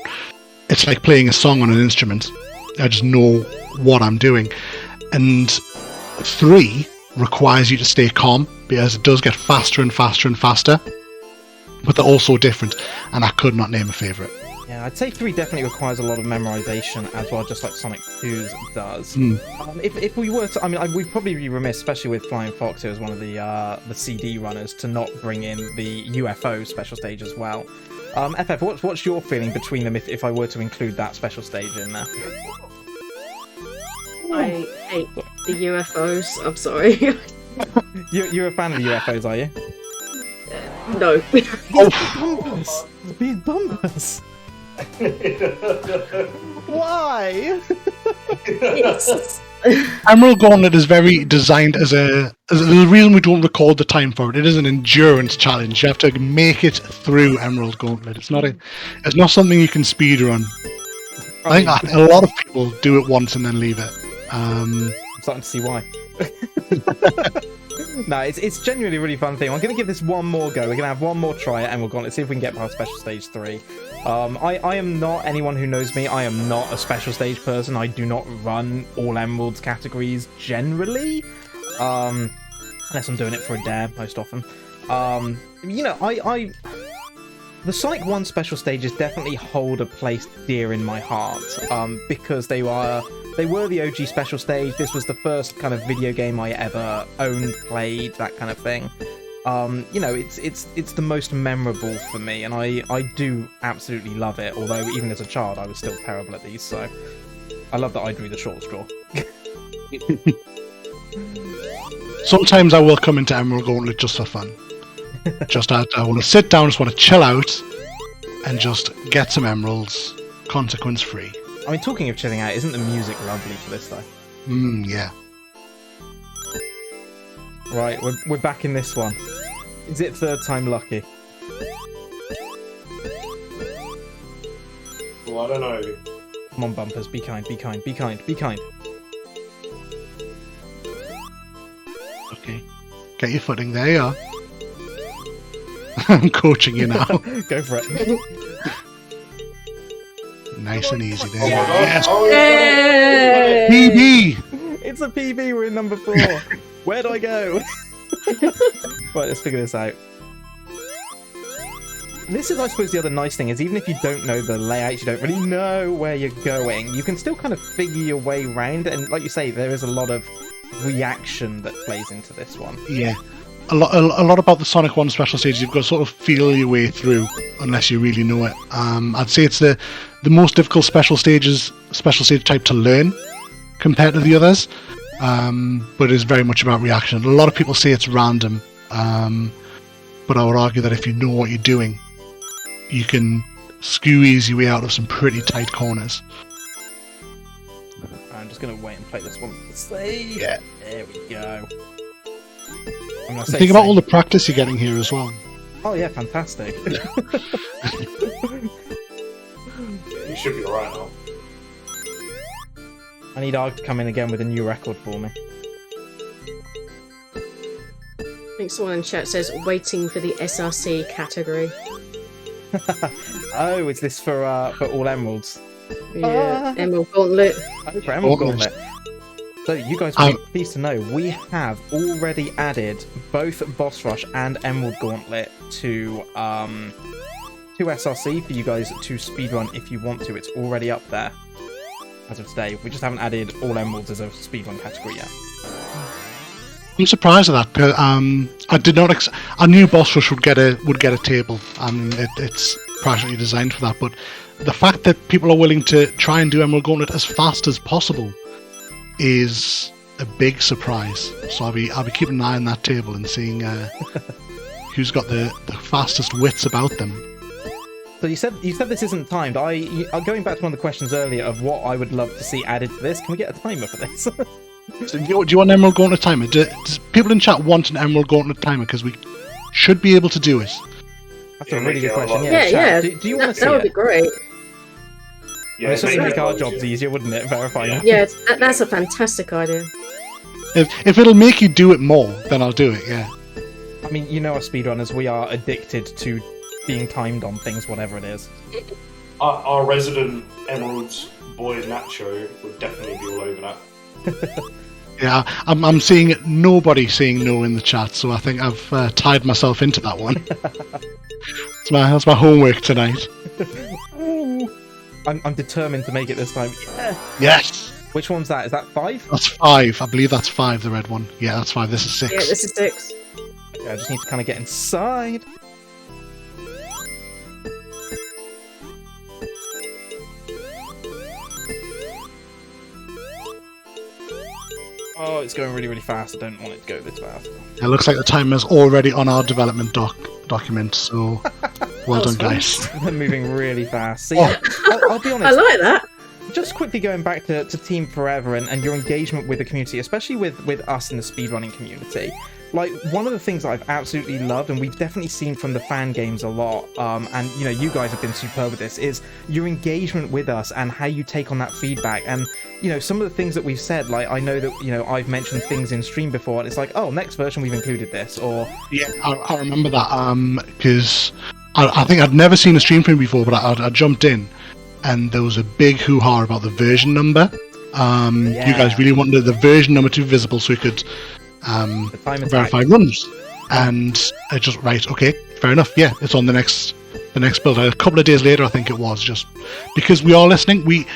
it's like playing a song on an instrument. I just know what I'm doing. And 3 requires you to stay calm, because it does get faster and faster and faster, but they're also different, and I could not name a favourite. Yeah, I'd say 3 definitely requires a lot of memorization as well, just like Sonic 2's does. If we were to, I mean, we'd probably be remiss, especially with Flying Fox, who was one of the CD runners, to not bring in the UFO special stage as well. FF, what's your feeling between them if I were to include that special stage in there? I hate the UFOs. I'm sorry. You're a fan of the UFOs, are you? No. These bumpers! Why? Emerald Gauntlet is very designed as the reason we don't record the time for it. It is an endurance challenge. You have to make it through Emerald Gauntlet. It's not something you can speedrun. I think a lot of people do it once and then leave it. I'm starting to see why. No, it's genuinely a really fun thing. I'm going to give this one more go. We're going to have one more try at Emerald Gauntlet, see if we can get past Special Stage 3. I am not, anyone who knows me, I am not a Special Stage person. I do not run all Emeralds categories generally. Unless I'm doing it for a dare, most often. You know, the Sonic 1 special stages definitely hold a place dear in my heart, because they were the OG special stage. This was the first kind of video game I ever owned, played, that kind of thing. You know, it's the most memorable for me, and I do absolutely love it, although even as a child I was still terrible at these, so I love that I drew the short straw. Sometimes I will come into Emerald Gauntlet just for fun. I want to sit down, just want to chill out, and just get some emeralds, consequence free. I mean, talking of chilling out, isn't the music lovely for this though? Yeah. Right, we're back in this one. Is it third time lucky? Well, I don't know. Come on, bumpers, be kind, be kind, be kind, be kind. Okay. Get your footing, there you are. I'm coaching you now. Go for it. Nice and easy there. Yes. Yay! PB! It's a PB, we're in number 4. Where do I go? Right, let's figure this out. This is, I suppose, the other nice thing, is even if you don't know the layout, you don't really know where you're going, you can still kind of figure your way around, and like you say, there is a lot of reaction that plays into this one. Yeah. A lot about the Sonic 1 special stages, you've got to sort of feel your way through, unless you really know it. I'd say it's the most difficult special stage type to learn compared to the others, but it's very much about reaction. A lot of people say it's random, but I would argue that if you know what you're doing, you can squeeze your way out of some pretty tight corners. I'm just going to wait and play this one for the save. Yeah. There we go. Think about all the practice you're getting here as well. Oh yeah, fantastic. You should be alright now. I need Arg to come in again with a new record for me. I think someone in chat says waiting for the SRC category. Oh, is this for all emeralds? Yeah, Emerald Gauntlet. Oh, for Emerald Gauntlet. So you guys will be pleased to know we have already added both Boss Rush and Emerald Gauntlet to SRC for you guys to speedrun if you want to. It's already up there as of today. We just haven't added all emeralds as a speedrun category yet. I'm surprised at that, because I did not. I knew Boss Rush would get a table. It's practically designed for that. But the fact that people are willing to try and do Emerald Gauntlet as fast as possible is a big surprise. So I'll be keeping an eye on that table and seeing who's got the fastest wits about them. So you said this isn't timed. Going back to one of the questions earlier of what I would love to see added to this. Can we get a timer for this? So do you want an Emerald Gauntlet timer? Does people in chat want an Emerald Gauntlet timer? Because we should be able to do it. That's a really good question. Yeah. Do you want to see that would it? be great. Yeah, It's just make our jobs easier, wouldn't it? Verifying. Yeah, that's a fantastic idea. If it'll make you do it more, then I'll do it. Yeah. I mean, you know us speedrunners, we are addicted to being timed on things, whatever it is. Our resident Emeralds boy Nacho would definitely be all over that. Yeah, I'm seeing nobody saying no in the chat, so I think I've tied myself into that one. That's my homework tonight. I'm determined to make it this time. Yeah. Yes! Which one's that? Is that 5? That's 5. I believe that's 5, the red one. Yeah, that's 5. This is 6. Yeah, this is 6. Okay, I just need to kind of get inside. Oh, it's going really, really fast. I don't want it to go this fast. It looks like the timer's already on our development document, so well done, guys. They're moving really fast. So yeah, I'll be honest. I like that. Just quickly going back to Team Forever and your engagement with the community, especially with us in the speedrunning community. Like, one of the things that I've absolutely loved, and we've definitely seen from the fan games a lot, and, you know, you guys have been superb with this, is your engagement with us and how you take on that feedback. And, you know, some of the things that we've said, like, I know that, you know, I've mentioned things in stream before, and it's like, oh, next version we've included this, or... Yeah, I remember that, because I think I'd never seen a stream from you before, but I jumped in, and there was a big hoo-ha about the version number. You guys really wanted the version number to be visible so we could... verify runs, and I just okay, fair enough. Yeah, it's on the next build. A couple of days later, I think it was, just because we are listening. We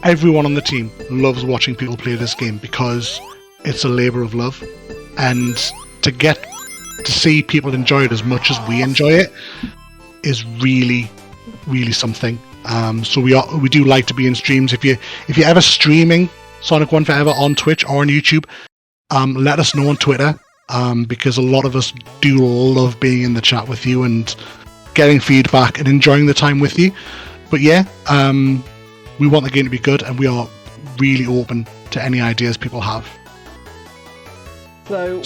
everyone on the team loves watching people play this game because it's a labor of love, and to get to see people enjoy it as much as we enjoy it is really, really something. So we do like to be in streams. If you're ever streaming Sonic 1 Forever on Twitch or on YouTube, let us know on Twitter, because a lot of us do love being in the chat with you and getting feedback and enjoying the time with you. But yeah, we want the game to be good, and we are really open to any ideas people have. So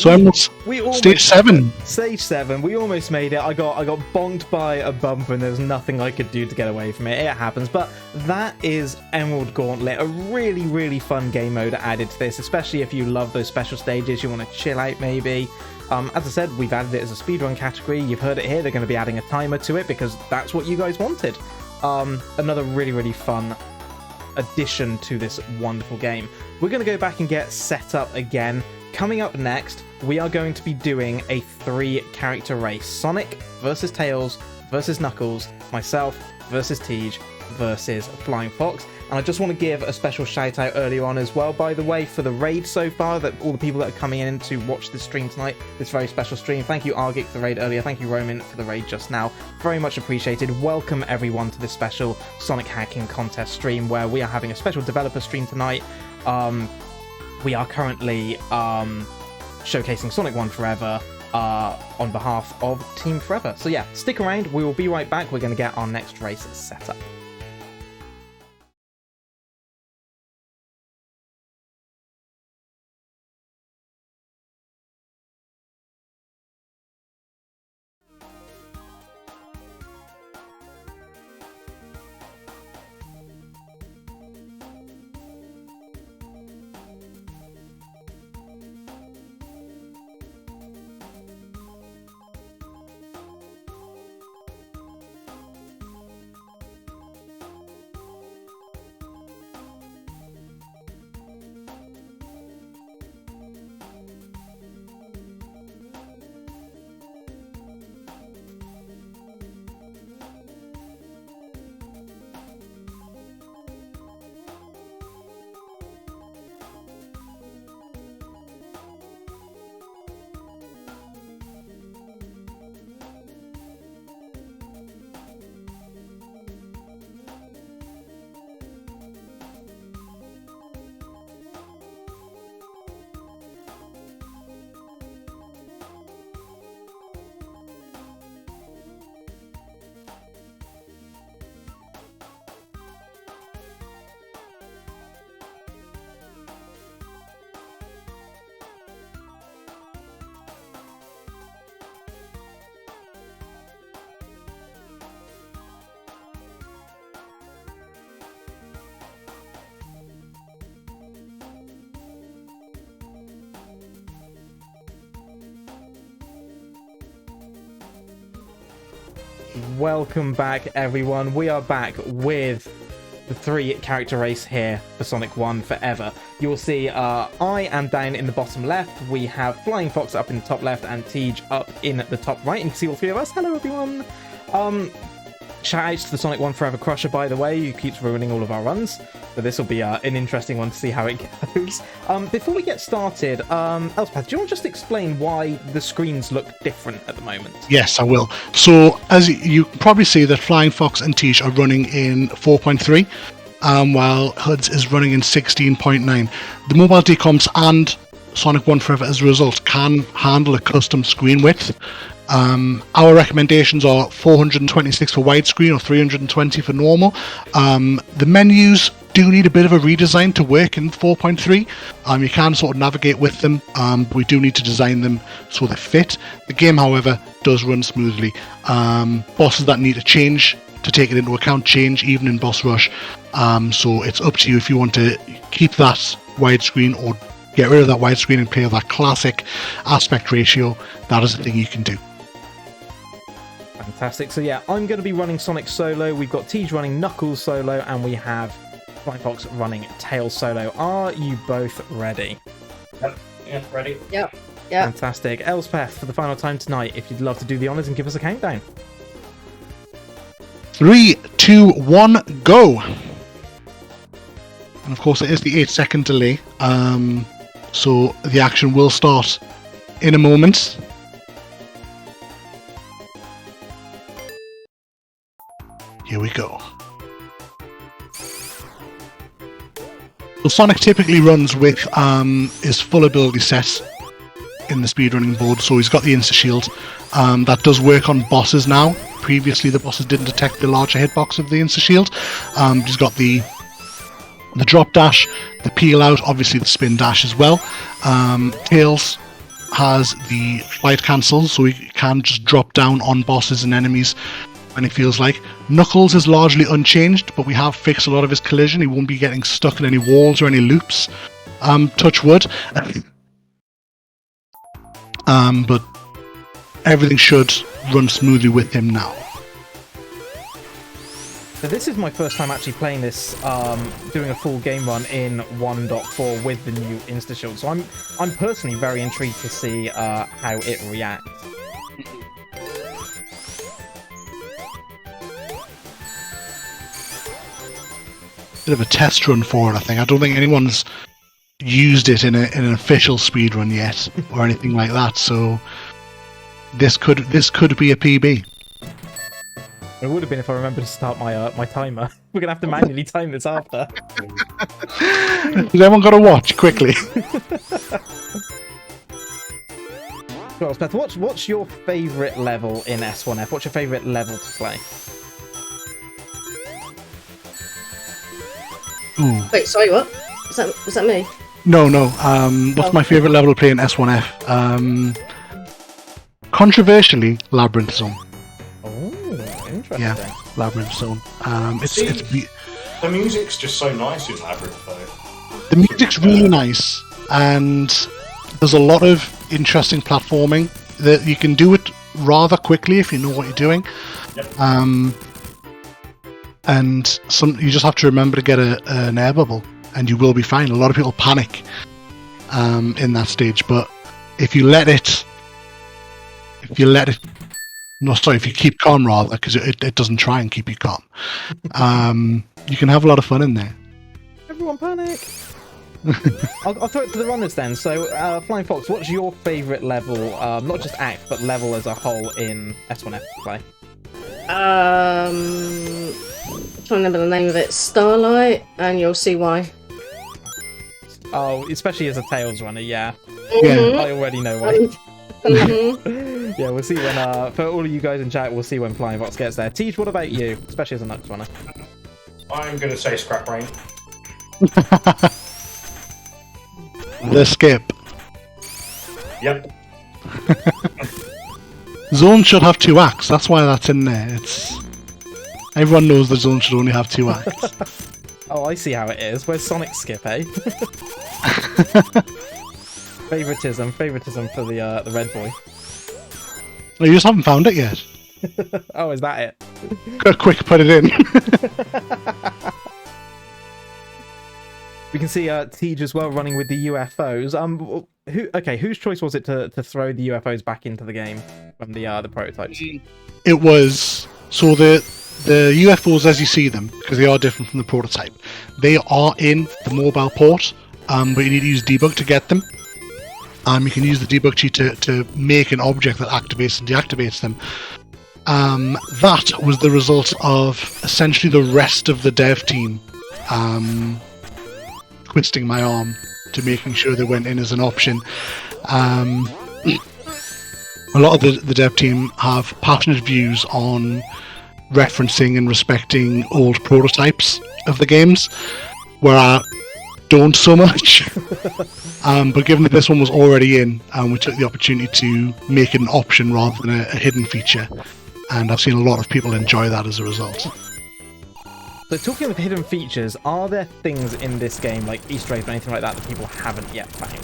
we almost, stage 7. Stage 7, we almost made it. I got bonked by a bumper, and there's nothing I could do to get away from it. It happens, but that is Emerald Gauntlet, a really, really fun game mode added to this, especially if you love those special stages, you want to chill out maybe. As I said, we've added it as a speedrun category. You've heard it here. They're going to be adding a timer to it because that's what you guys wanted. Another really, really fun addition to this wonderful game. We're going to go back and get set up again. Coming up next, we are going to be doing a 3-character race. Sonic versus Tails versus Knuckles, myself versus Tej versus Flying Fox. And I just want to give a special shout out earlier on as well, by the way, for the raid so far, that all the people that are coming in to watch this stream tonight, this very special stream. Thank you, Argic, for the raid earlier. Thank you, Roman, for the raid just now. Very much appreciated. Welcome everyone to this special Sonic hacking contest stream where we are having a special developer stream tonight. We are currently showcasing Sonic 1 Forever on behalf of Team Forever. So yeah, stick around. We will be right back. We're going to get our next race set up. Welcome back, everyone. We are back with the 3-character race here for Sonic 1 Forever. You will see I am down in the bottom left. We have Flying Fox up in the top left and Tej up in the top right. And you can see all 3 of us. Hello, everyone. Shout outs to the Sonic 1 Forever Crusher, by the way, who keeps ruining all of our runs. So this will be an interesting one to see how it goes. Before we get started, Elspeth, do you want to just explain why the screens look different at the moment? Yes, I will. So, as you probably see that Flying Fox and Tej are running in 4.3, while HUD's is running in 16.9. The mobile decoms and Sonic 1 Forever, as a result, can handle a custom screen width. Our recommendations are 426 for widescreen or 320 for normal. The menus do need a bit of a redesign to work in 4.3. You can sort of navigate with them, but we do need to design them so they fit. The game, however, does run smoothly. Bosses that need to change to take it into account change even in Boss Rush. So it's up to you if you want to keep that widescreen or get rid of that widescreen and play with that classic aspect ratio. That is the thing you can do. Fantastic. So yeah, I'm going to be running Sonic solo. We've got Tej running Knuckles solo, and we have Flying Fox running Tails solo. Are you both ready? Yep. Yeah, ready? Yep. Yeah. Fantastic. Elspeth, for the final time tonight, if you'd love to do the honours and give us a countdown. 3, 2, 1, go! And of course it is the 8-second delay, so the action will start in a moment. Here we go. So Sonic typically runs with his full ability set in the speedrunning board, so he's got the insta-shield. That does work on bosses now. Previously the bosses didn't detect the larger hitbox of the insta-shield. He's got the drop dash, the peel out, obviously the spin dash as well. Tails has the flight cancel, so he can just drop down on bosses and enemies when he feels like. Knuckles is largely unchanged, but we have fixed a lot of his collision. He won't be getting stuck in any walls or any loops. Touch wood. But everything should run smoothly with him now. So this is my first time actually playing this, doing a full game run in 1.4 with the new Insta-Shield. So I'm personally very intrigued to see how it reacts. Bit of a test run for it, I think. I don't think anyone's used it in an official speedrun yet or anything like that. So this could be a PB. It would have been if I remembered to start my my timer. We're gonna have to manually time this after. Has everyone got to watch quickly? So, Elspeth, what's your favourite level in S1F? What's your favourite level to play? Ooh. Wait, sorry, what? Was that me? No. What's my favourite level to play in S1F? Controversially, Labyrinth Zone. Oh, interesting. Yeah, Labyrinth Zone. The music's just so nice in Labyrinth, though. The music's really nice, and there's a lot of interesting platforming that you can do it rather quickly if you know what you're doing. Yep. And you just have to remember to get an air bubble, and you will be fine. A lot of people panic in that stage, but if you keep calm rather, because it doesn't try and keep you calm. You can have a lot of fun in there. Everyone panic! I'll throw it to the runners then. So, Flying Fox, what's your favourite level, not just act, but level as a whole in S1F play? I'm trying to remember the name of it. Starlight, and you'll see why. Oh, especially as a Tails runner, yeah. Yeah. I already know why. Yeah, we'll see when, for all of you guys in chat, we'll see when Flying Fox gets there. Tej, what about you, especially as a Nux runner? I'm going to say Scrap Brain. The skip. Yep. Zone should have 2 acts, that's why that's in there. Everyone knows the zone should only have 2 acts. Oh, I see how it is. Where's Sonic Skip, eh? Favoritism for the red boy. Well, you just haven't found it yet. Oh, is that it? Quick, put it in. We can see Tej as well running with the UFOs. Whose choice was it to throw the UFOs back into the game from the prototypes? It was so the UFOs as you see them, because they are different from the prototype. They are in the mobile port, but you need to use debug to get them. You can use the debug cheat to make an object that activates and deactivates them. That was the result of essentially the rest of the dev team twisting my arm to making sure they went in as an option. A lot of the dev team have passionate views on referencing and respecting old prototypes of the games, where I don't so much. But given that this one was already in, we took the opportunity to make it an option rather than a hidden feature, and I've seen a lot of people enjoy that as a result. So talking of hidden features, are there things in this game, like Easter eggs or anything like that, that people haven't yet found?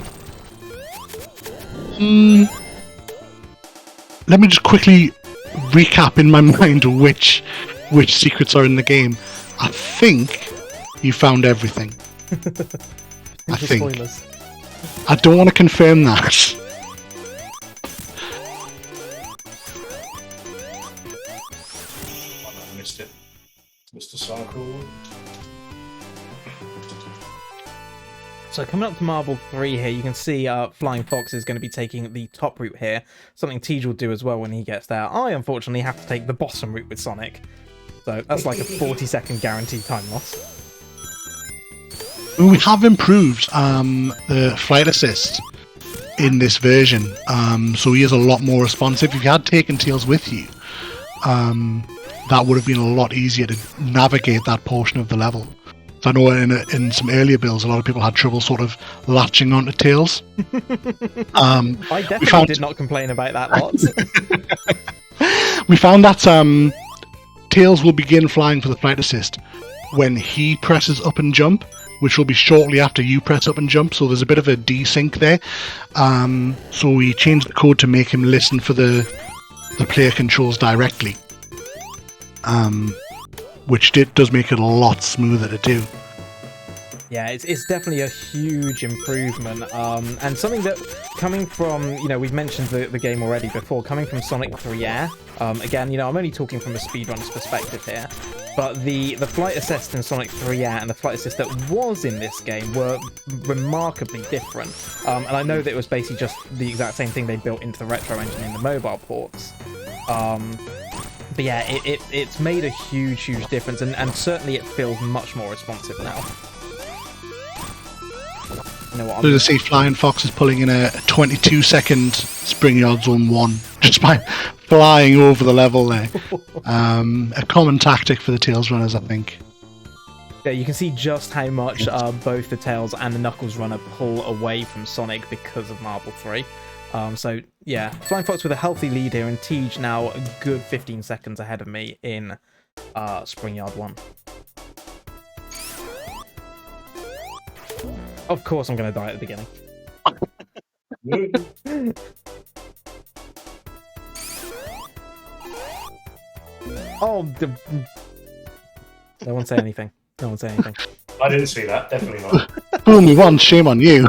Let me just quickly recap in my mind which secrets are in the game. I think you found everything. I think. Spoilers. I don't want to confirm that. I missed it. Mr. Cycle. So coming up to Marble 3 here, you can see Flying Fox is going to be taking the top route here. Something Tej will do as well when he gets there. I, unfortunately, have to take the bottom route with Sonic. So that's like a 40-second guaranteed time loss. We have improved the flight assist in this version, so he is a lot more responsive. If you had taken Tails with you, that would have been a lot easier to navigate that portion of the level. So I know in some earlier builds, a lot of people had trouble sort of latching onto Tails. I definitely did not complain about that lot. We found that Tails will begin flying for the flight assist when he presses up and jump, which will be shortly after you press up and jump, so there's a bit of a desync there. So we changed the code to make him listen for the player controls directly, which does make it a lot smoother to do. Yeah, it's definitely a huge improvement, and something that, coming from, we've mentioned the game already before, coming from Sonic 3 Air, again, I'm only talking from a speedrunner's perspective here, but the flight assist in Sonic 3 Air and the flight assist that was in this game were remarkably different, and I know that it was basically just the exact same thing they built into the retro engine in the mobile ports. But yeah, it's made a huge difference, and certainly it feels much more responsive now. You know what So to see Flying Fox is pulling in a 22-second Spring Yard Zone 1 just by flying over the level there. A common tactic for the Tails runners, I think. Yeah, you can see just how much both the Tails and the Knuckles runner pull away from Sonic because of Marble 3. So yeah, Flying Fox with a healthy lead here, and Tej now a good 15 seconds ahead of me in Spring Yard 1. Of course I'm going to die at the beginning. Oh, no one say anything. No one say anything. I didn't see that, definitely not. Fool me once, shame on you.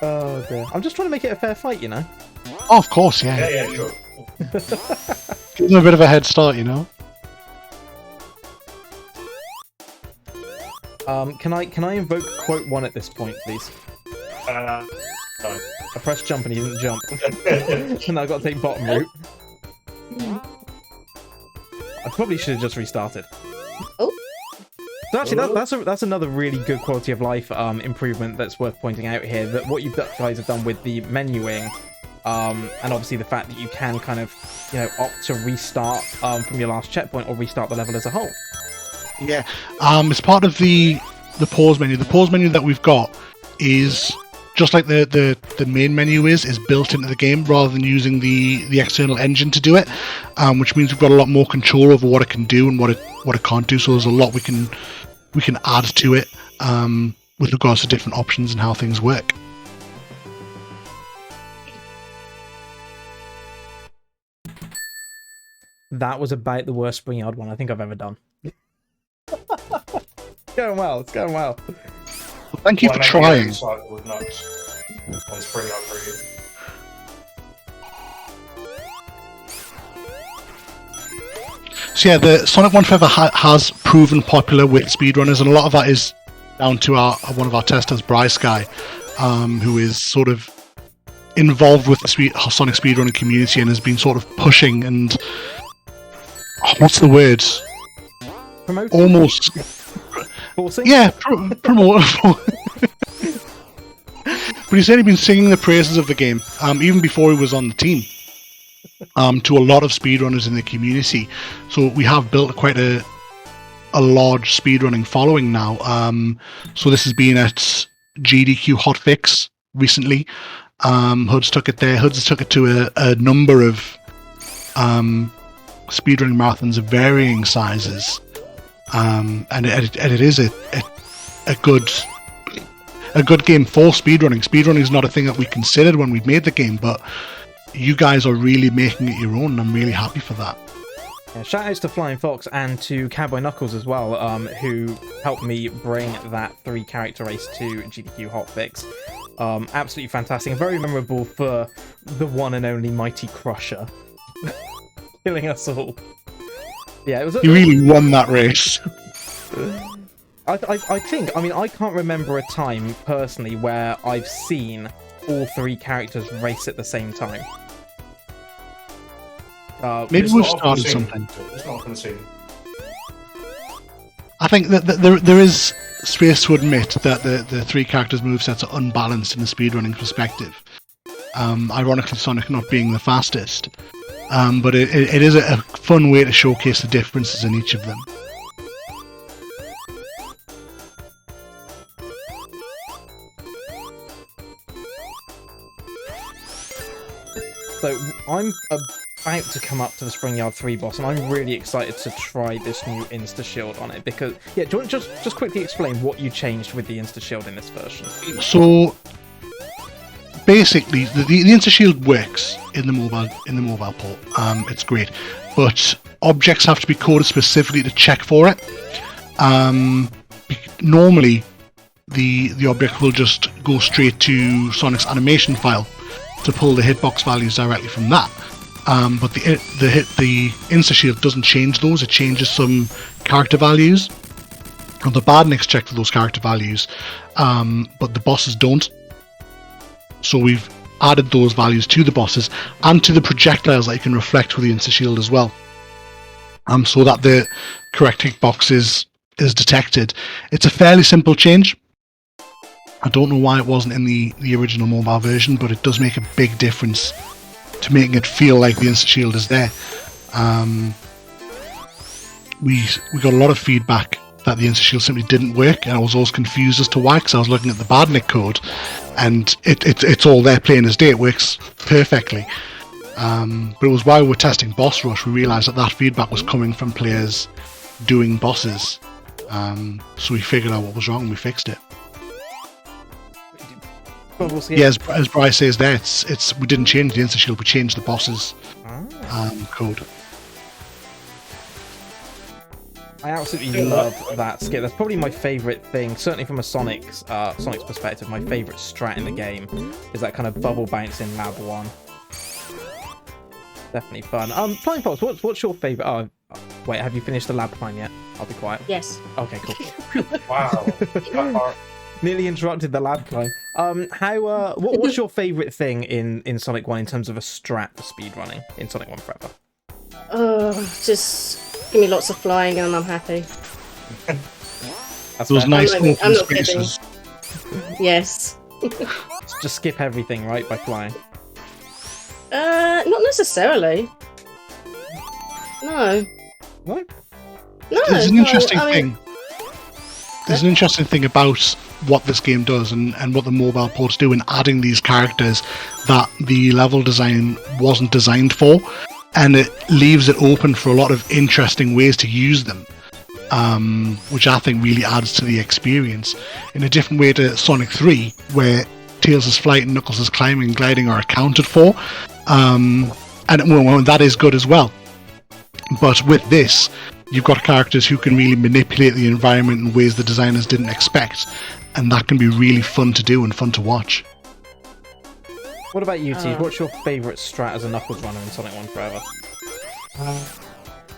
Oh dear. I'm just trying to make it a fair fight, Oh, of course, yeah. Yeah, sure. Give them a bit of a head start, Can I invoke quote 1 at this point, please? No. I pressed jump and he didn't jump. And I've got to take bottom route. I probably should have just restarted. Oh. So actually, that's another really good quality of life improvement that's worth pointing out here. That what you guys have done with the menuing, and obviously the fact that you can kind of, opt to restart from your last checkpoint or restart the level as a whole. Yeah. As part of the pause menu, the pause menu that we've got is just like the main menu is built into the game rather than using the external engine to do it, which means we've got a lot more control over what it can do and what it can't do. So there's a lot we can add to it with regards to different options and how things work. That was about the worst Spring Yard one I think I've ever done. It's going well. It's going well. Well, thank you for trying. With nuts on Spring Yard 3. So yeah, the Sonic 1 Forever has proven popular with speedrunners, and a lot of that is down to one of our testers, Bryce Guy, who is sort of involved with the Sonic speedrunning community and has been sort of pushing and what's the word? Promoting? Almost. Forcing? Yeah, promote. But he's certainly been singing the praises of the game, even before he was on the team, to a lot of speedrunners in the community. So we have built quite a large speedrunning following now. So this has been at GDQ Hotfix recently. Hoods took it there. Hoods took it to a number of speedrunning marathons of varying sizes. And it is a good game for speedrunning. Speedrunning is not a thing that we considered when we made the game, but you guys are really making it your own, and I'm really happy for that. Yeah, shout outs to Flying Fox and to Cowboy Knuckles as well, who helped me bring that 3-character race to GDQ Hotfix. Absolutely fantastic and very memorable for the one and only Mighty Crusher killing us all. Yeah, it was. He really won that race. I think. I mean, I can't remember a time personally where I've seen all 3 characters race at the same time. Maybe we've started something. It's not conceding. I think that there is space to admit that the 3 characters' movesets are unbalanced in a speedrunning perspective. Ironically, Sonic not being the fastest. But it is a fun way to showcase the differences in each of them. So I'm about to come up to the Spring Yard 3 boss, and I'm really excited to try this new Insta Shield on it because, yeah, do you want to just quickly explain what you changed with the Insta Shield in this version? So basically, the Insta Shield works in the mobile port. It's great, but objects have to be coded specifically to check for it. Normally, the object will just go straight to Sonic's animation file to pull the hitbox values directly from that. But the Insta Shield doesn't change those. It changes some character values. And the badniks check for those character values, but the bosses don't. So we've added those values to the bosses and to the projectiles that you can reflect with the Insta Shield as well. So that the correct hitbox is detected. It's a fairly simple change. I don't know why it wasn't in the original mobile version, but it does make a big difference to making it feel like the Insta Shield is there. We got a lot of feedback that the Insta Shield simply didn't work, and I was always confused as to why, because I was looking at the badnik code, and it's all there plain as day. It works perfectly. But it was while we were testing Boss Rush we realised that feedback was coming from players doing bosses. So we figured out what was wrong and we fixed it. Yeah, as Bryce says there, it's we didn't change the Insta Shield, we changed the boss's code. I absolutely love that skit. That's probably my favourite thing, certainly from a Sonic's perspective. My favourite strat in the game is that kind of bubble bounce in Lab 1. Definitely fun. Flying Fox, what's your favourite? Oh, wait, have you finished the lab climb yet? I'll be quiet. Yes. Okay, cool. Wow. Nearly interrupted the lab climb. What's your favourite thing in Sonic 1 in terms of a strat for speedrunning in Sonic 1 Forever? Just give me lots of flying and I'm happy. That's those fair. nice open I'm not spaces. Yes. Just skip everything, right, by flying? Not necessarily. No. What? No. There's an interesting I mean, thing. There's an interesting thing about what this game does and what the mobile ports do in adding these characters that the level design wasn't designed for, and it leaves it open for a lot of interesting ways to use them, which I think really adds to the experience in a different way to Sonic 3, where Tails' flight and Knuckles' climbing and gliding are accounted for, and well, that is good as well. But with this, you've got characters who can really manipulate the environment in ways the designers didn't expect, and that can be really fun to do and fun to watch. What about you, T? What's your favourite strat as a Knuckles runner in Sonic 1 Forever?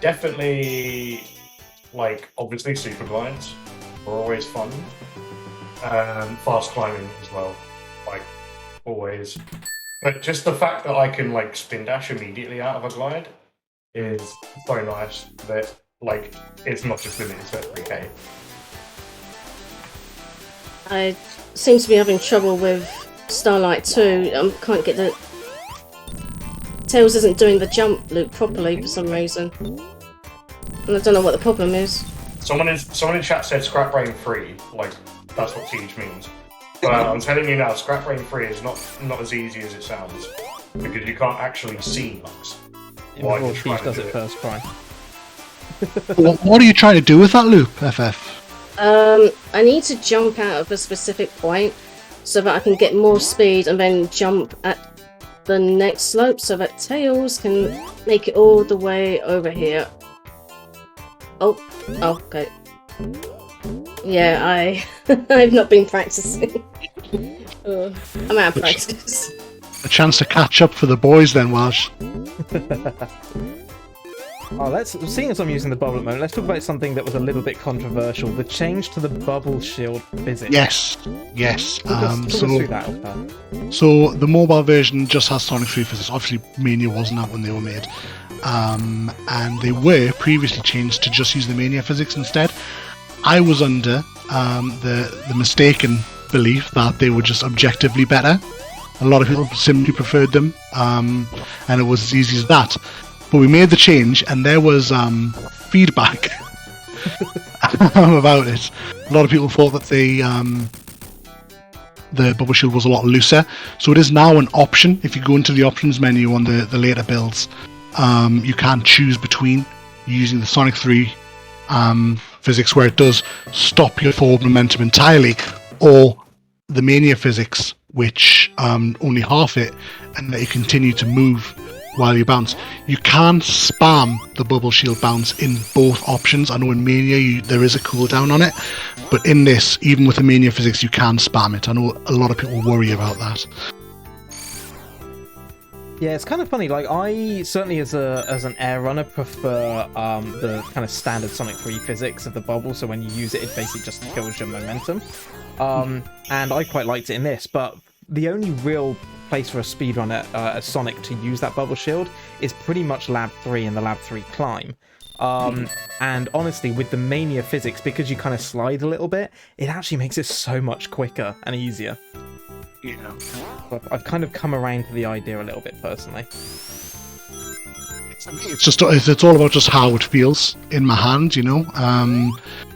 Definitely, like, obviously super glides are always fun. Fast climbing as well, like, always. But just the fact that I can, like, spin dash immediately out of a glide is so nice that, like, it's not just limited to 3K. I seem to be having trouble with Starlight 2. I can't get the... Tails isn't doing the jump loop properly for some reason. And I don't know what the problem is. Someone in chat said scrap brain free, like, that's what Teach means. But I'm telling you now, scrap brain free is not as easy as it sounds, because you can't actually see Lux. Before Teach does it first try. What are you trying to do with that loop, FF? I need to jump out of a specific point so that I can get more speed and then jump at the next slope so that Tails can make it all the way over here. Oh, okay. Yeah, I've not been practicing. I'm out of practice. A chance to catch up for the boys then, Welsh. Seeing as I'm using the bubble at the moment, let's talk about something that was a little bit controversial. The change to the bubble shield physics. Yes. Talk us through that, Alpha. So the mobile version just has Sonic 3 physics. Obviously, Mania wasn't that when they were made. And they were previously changed to just use the Mania physics instead. I was under the mistaken belief that they were just objectively better. A lot of people simply preferred them, and it was as easy as that. But we made the change, and there was feedback about it. A lot of people thought that the bubble shield was a lot looser, so it is now an option. If you go into the options menu on the later builds, you can choose between using the Sonic 3 physics, where it does stop your forward momentum entirely, or the Mania physics, which only half it, and let you continue to move while you bounce. You can spam the bubble shield bounce in both options. I know in Mania there is a cooldown on it, but in this, even with the Mania physics, you can spam it. I know a lot of people worry about that. Yeah, it's kind of funny. Like, I certainly, as an air runner, prefer the kind of standard Sonic 3 physics of the bubble. So when you use it, it basically just kills your momentum. And I quite liked it in this, but the only real place for a speedrunner, a Sonic, to use that bubble shield is pretty much Lab 3 and the Lab 3 climb. And honestly, with the Mania physics, because you kind of slide a little bit, it actually makes it so much quicker and easier. Yeah. I've kind of come around to the idea a little bit personally. It's all about just how it feels in my hand, you know.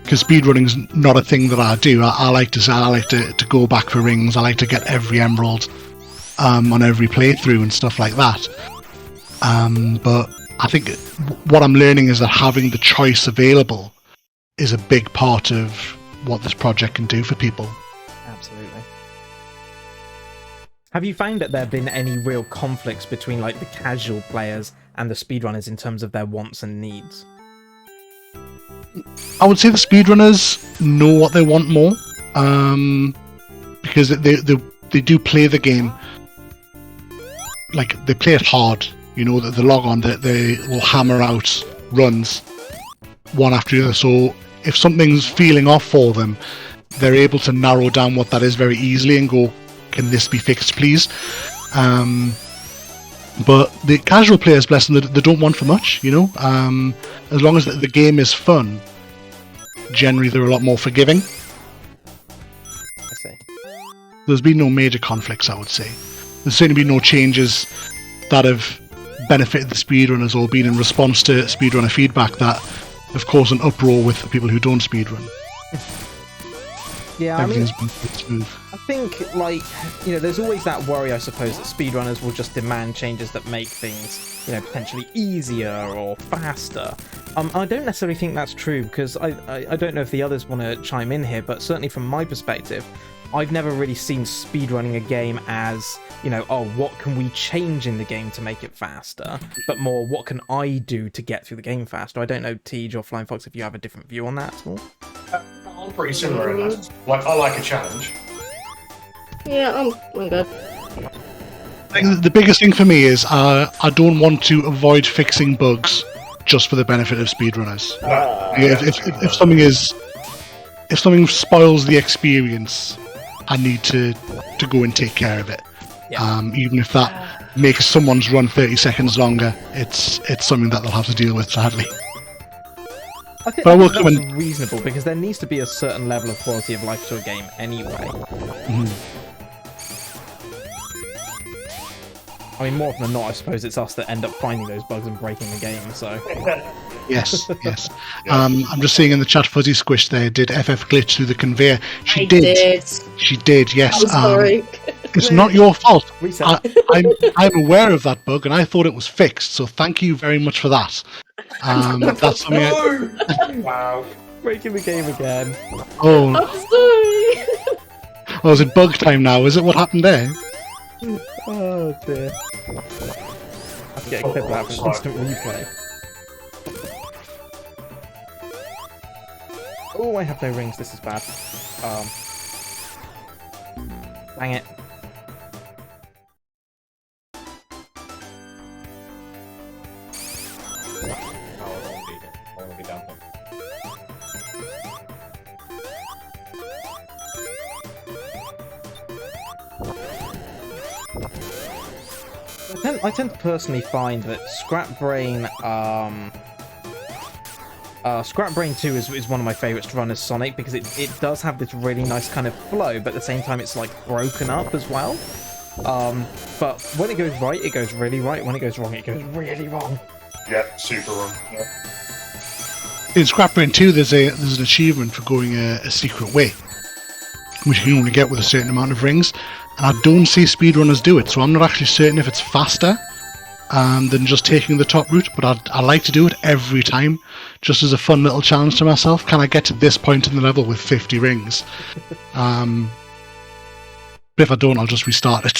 Because speedrunning's not a thing that I do. I like to go back for rings. I like to get every emerald on every playthrough and stuff like that. But I think what I'm learning is that having the choice available is a big part of what this project can do for people. Absolutely. Have you found that there have been any real conflicts between, like, the casual players and the speedrunners in terms of their wants and needs? I would say the speedrunners know what they want more, because they do play the game, like, they play it hard. You know, they log on, they will hammer out runs one after the other. So if something's feeling off for them, they're able to narrow down what that is very easily and go, can this be fixed, please? But the casual players, bless them, they don't want for much, you know? As long as the game is fun, generally they're a lot more forgiving. I see. There's been no major conflicts, I would say. There's certainly been no changes that have benefited the speedrunners or been in response to speedrunner feedback that have caused an uproar with the people who don't speedrun. Yeah, I mean, Everything's been pretty smooth. I think, like, you know, there's always that worry, I suppose, that speedrunners will just demand changes that make things, you know, potentially easier or faster. I don't necessarily think that's true, because I don't know if the others want to chime in here, but certainly from my perspective, I've never really seen speedrunning a game as, you know, oh, what can we change in the game to make it faster? But more, what can I do to get through the game faster? I don't know, Tej or Flying Fox, if you have a different view on that at all. I'm pretty similar in that. Like, I like a challenge. Yeah, I'm good. The biggest thing for me is I don't want to avoid fixing bugs just for the benefit of speedrunners. If something spoils the experience, I need to go and take care of it. Yeah. Even if that makes someone's run 30 seconds longer, it's something that they'll have to deal with, sadly. I think But that's reasonable, because there needs to be a certain level of quality of life to a game anyway. I mean, more often than not, I suppose it's us that end up finding those bugs and breaking the game, so... Yes. I'm just seeing in the chat, Fuzzy Squish there, did FF glitch through the conveyor? She did. She did, yes. I'm sorry. It's not your fault. Reset. I'm aware of that bug, and I thought it was fixed, so thank you very much for that. That's something Wow. Breaking the game again. Oh, I'm sorry. oh, is it bug time now? Is it what happened there? Oh dear. I'm getting a clip of that for instant replay. Oh, I have no rings, this is bad. Dang it. I want to be down here. I tend to personally find that Scrap Brain 2 is one of my favourites to run as Sonic, because it does have this really nice kind of flow, but at the same time it's like broken up as well. But when it goes right, it goes really right. When it goes wrong, it goes really wrong. Yeah, super wrong. Yeah. In Scrap Brain 2, there's an achievement for going a secret way, which you can only get with a certain amount of rings, and I don't see speedrunners do it, so I'm not actually certain if it's faster than just taking the top route, but I like to do it every time, just as a fun little challenge to myself. Can I get to this point in the level with 50 rings? But if I don't, I'll just restart it.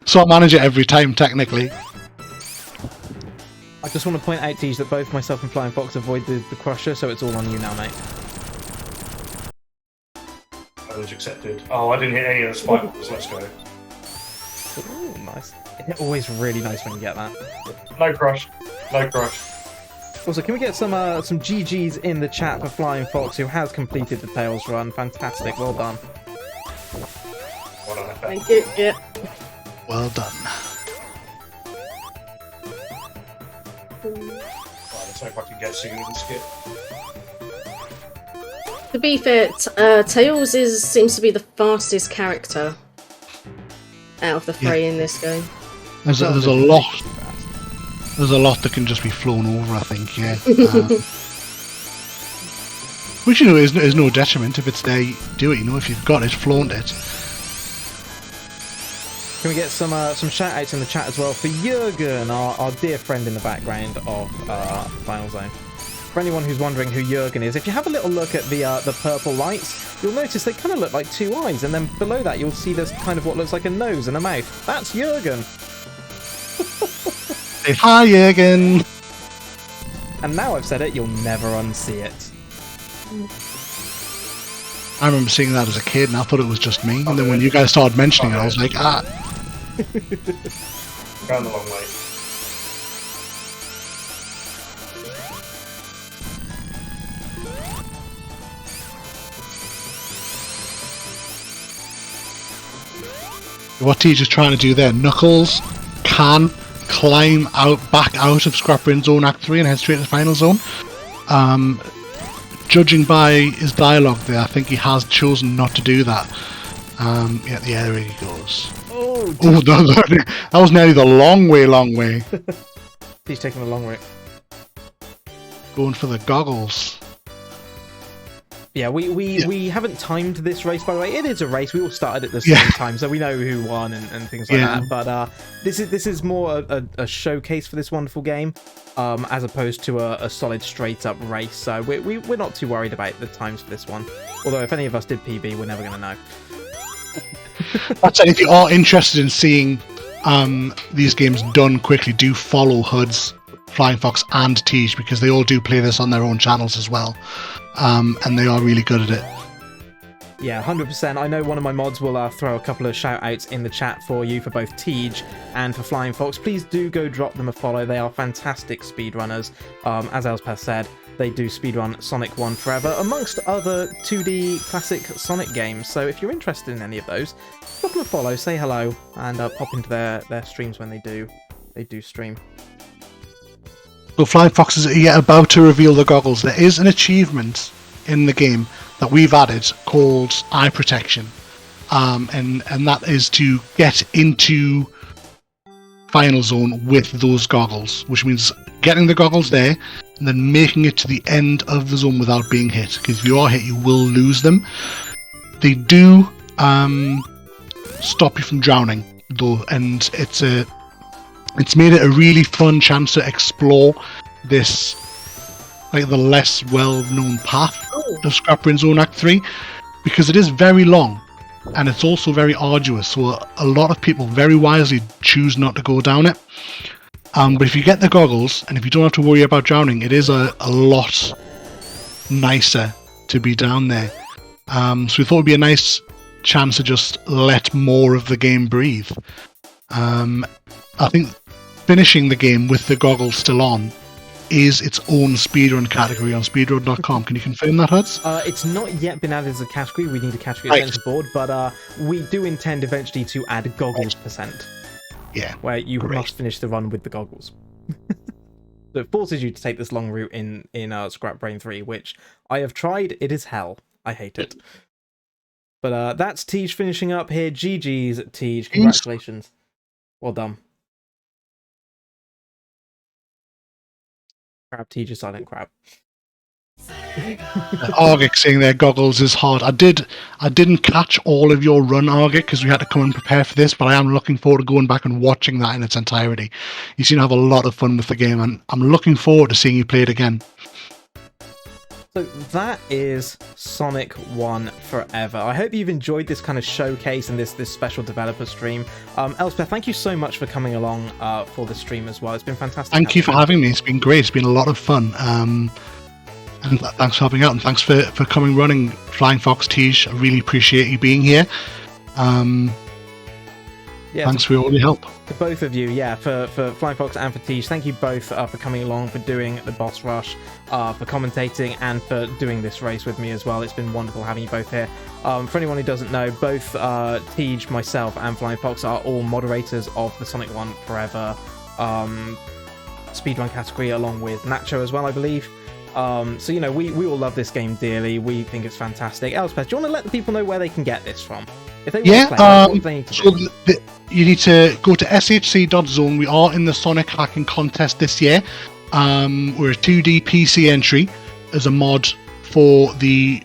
So I manage it every time, technically. I just want to point out to you that both myself and Flying Fox avoid the crusher, so it's all on you now, mate. Challenge accepted. Oh, I didn't hit any of the spike balls. Let's go. Ooh, nice. It's always really nice when you get that. No crush. No crush. Also, can we get some GGs in the chat for Flying Fox, who has completed the Tails run? Fantastic, well done. What on FF? Thank you. Yeah. Well done. Right, let's hope I can get Sue and skip. To be fair, Tails seems to be the fastest character out of the three in this game. There's a lot. There's a lot that can just be flown over, I think, yeah. Which, you know, is no detriment. If it's there, do it, you know. If you've got it, flaunt it. Can we get some shout-outs in the chat as well for Jurgen, our dear friend in the background of Final Zone. For anyone who's wondering who Jurgen is, if you have a little look at the purple lights, you'll notice they kind of look like two eyes, and then below that you'll see there's kind of what looks like a nose and a mouth. That's Jurgen! Say hi, Jurgen! And now I've said it, you'll never unsee it. I remember seeing that as a kid, and I thought it was just me. And then when you guys started mentioning it, I was like, ah. Going the long way. What Tej is trying to do there, Knuckles can climb back out of Scrap Brain Zone Act 3 and head straight to the Final Zone. Judging by his dialogue there, I think he has chosen not to do that. Yeah, there he goes. Oh, that was nearly the long way. He's taking the long route. Going for the goggles. Yeah, we haven't timed this race, by the way. It is a race. We all started at the same time, so we know who won and things like that. But this is more a showcase for this wonderful game, as opposed to a solid straight-up race. So we're not too worried about the times for this one. Although if any of us did PB, we're never going to know. That said, if you are interested in seeing these games done quickly, do follow HUD's, Flying Fox, and Tej, because they all do play this on their own channels as well. And they are really good at it. Yeah, 100%. I know one of my mods will throw a couple of shout-outs in the chat for you for both Tej and for Flying Fox. Please do go drop them a follow. They are fantastic speedrunners. As Elspeth said, they do speedrun Sonic 1 Forever, amongst other 2D classic Sonic games. So if you're interested in any of those, drop them a follow, say hello, and pop into their streams when they do stream. So Flying Fox is about to reveal the goggles. There is an achievement in the game that we've added called eye protection, and that is to get into Final Zone with those goggles, which means getting the goggles there and then making it to the end of the zone without being hit, because if you are hit you will lose them. They do stop you from drowning though, and it's made it a really fun chance to explore this, like, the less well-known path of Scrap Brain Zone Act 3, because it is very long and it's also very arduous, so a lot of people very wisely choose not to go down it. But if you get the goggles and if you don't have to worry about drowning, it is a lot nicer to be down there. So we thought it would be a nice chance to just let more of the game breathe. I think finishing the game with the goggles still on is its own speedrun category on speedrun.com. Can you confirm that, Huds? It's not yet been added as a category. We need a category extension board, but we do intend eventually to add goggles percent. Yeah. Where you must finish the run with the goggles. So it forces you to take this long route in Scrap Brain 3, which I have tried. It is hell. I hate it. But that's Tej finishing up here. GG's, Tej. Congratulations. Well done. Crab, Tej is silent crab. Argic saying their goggles is hard. I didn't catch all of your run, Argic, because we had to come and prepare for this, but I am looking forward to going back and watching that in its entirety. You seem to have a lot of fun with the game, and I'm looking forward to seeing you play it again. So that is Sonic 1 Forever. I hope you've enjoyed this kind of showcase and this special developer stream. Elspeth, thank you so much for coming along for the stream as well. It's been fantastic. Thank you for having me. It's been great. It's been a lot of fun. And thanks for helping out, and thanks for coming running, Flying Fox, Tej. I really appreciate you being here. Thanks for all your help. To both of you, for Flying Fox and for Tej, thank you both for coming along, for doing the boss rush, for commentating, and for doing this race with me as well. It's been wonderful having you both here. For anyone who doesn't know, both Tej, myself, and Flying Fox are all moderators of the Sonic 1 Forever speedrun category, along with Nacho as well, I believe. So, we all love this game dearly. We think it's fantastic. Elspeth, do you want to let the people know where they can get this from? If they want to play, what do they need to do? You need to go to shc.zone. We are in the Sonic hacking contest this year. We're a 2D PC entry as a mod for the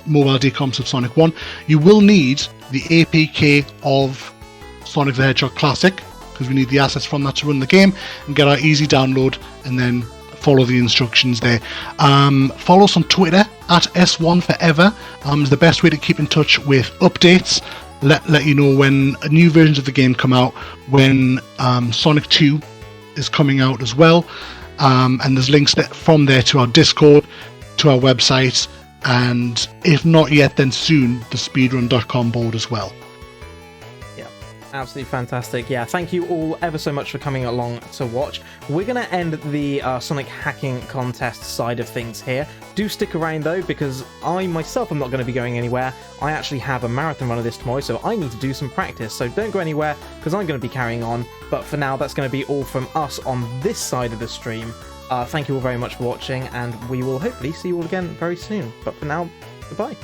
mobile decomps of Sonic 1. You will need the APK of Sonic the Hedgehog Classic, because we need the assets from that to run the game, and get our easy download, and then follow the instructions there. Follow us on Twitter at S1Forever. Is the best way to keep in touch with updates. Let you know when new versions of the game come out, when Sonic 2 is coming out as well. And there's links from there to our Discord, to our website, and if not yet, then soon, the speedrun.com board as well. Absolutely fantastic. Thank you all ever so much for coming along to watch. We're going to end the Sonic hacking contest side of things here. Do stick around though, because I myself am not going to be going anywhere. I actually have a marathon run of this tomorrow, so I need to do some practice. So don't go anywhere, because I'm going to be carrying on. But for now, that's going to be all from us on this side of the stream. Thank you all very much for watching, and we will hopefully see you all again very soon. But for now, goodbye.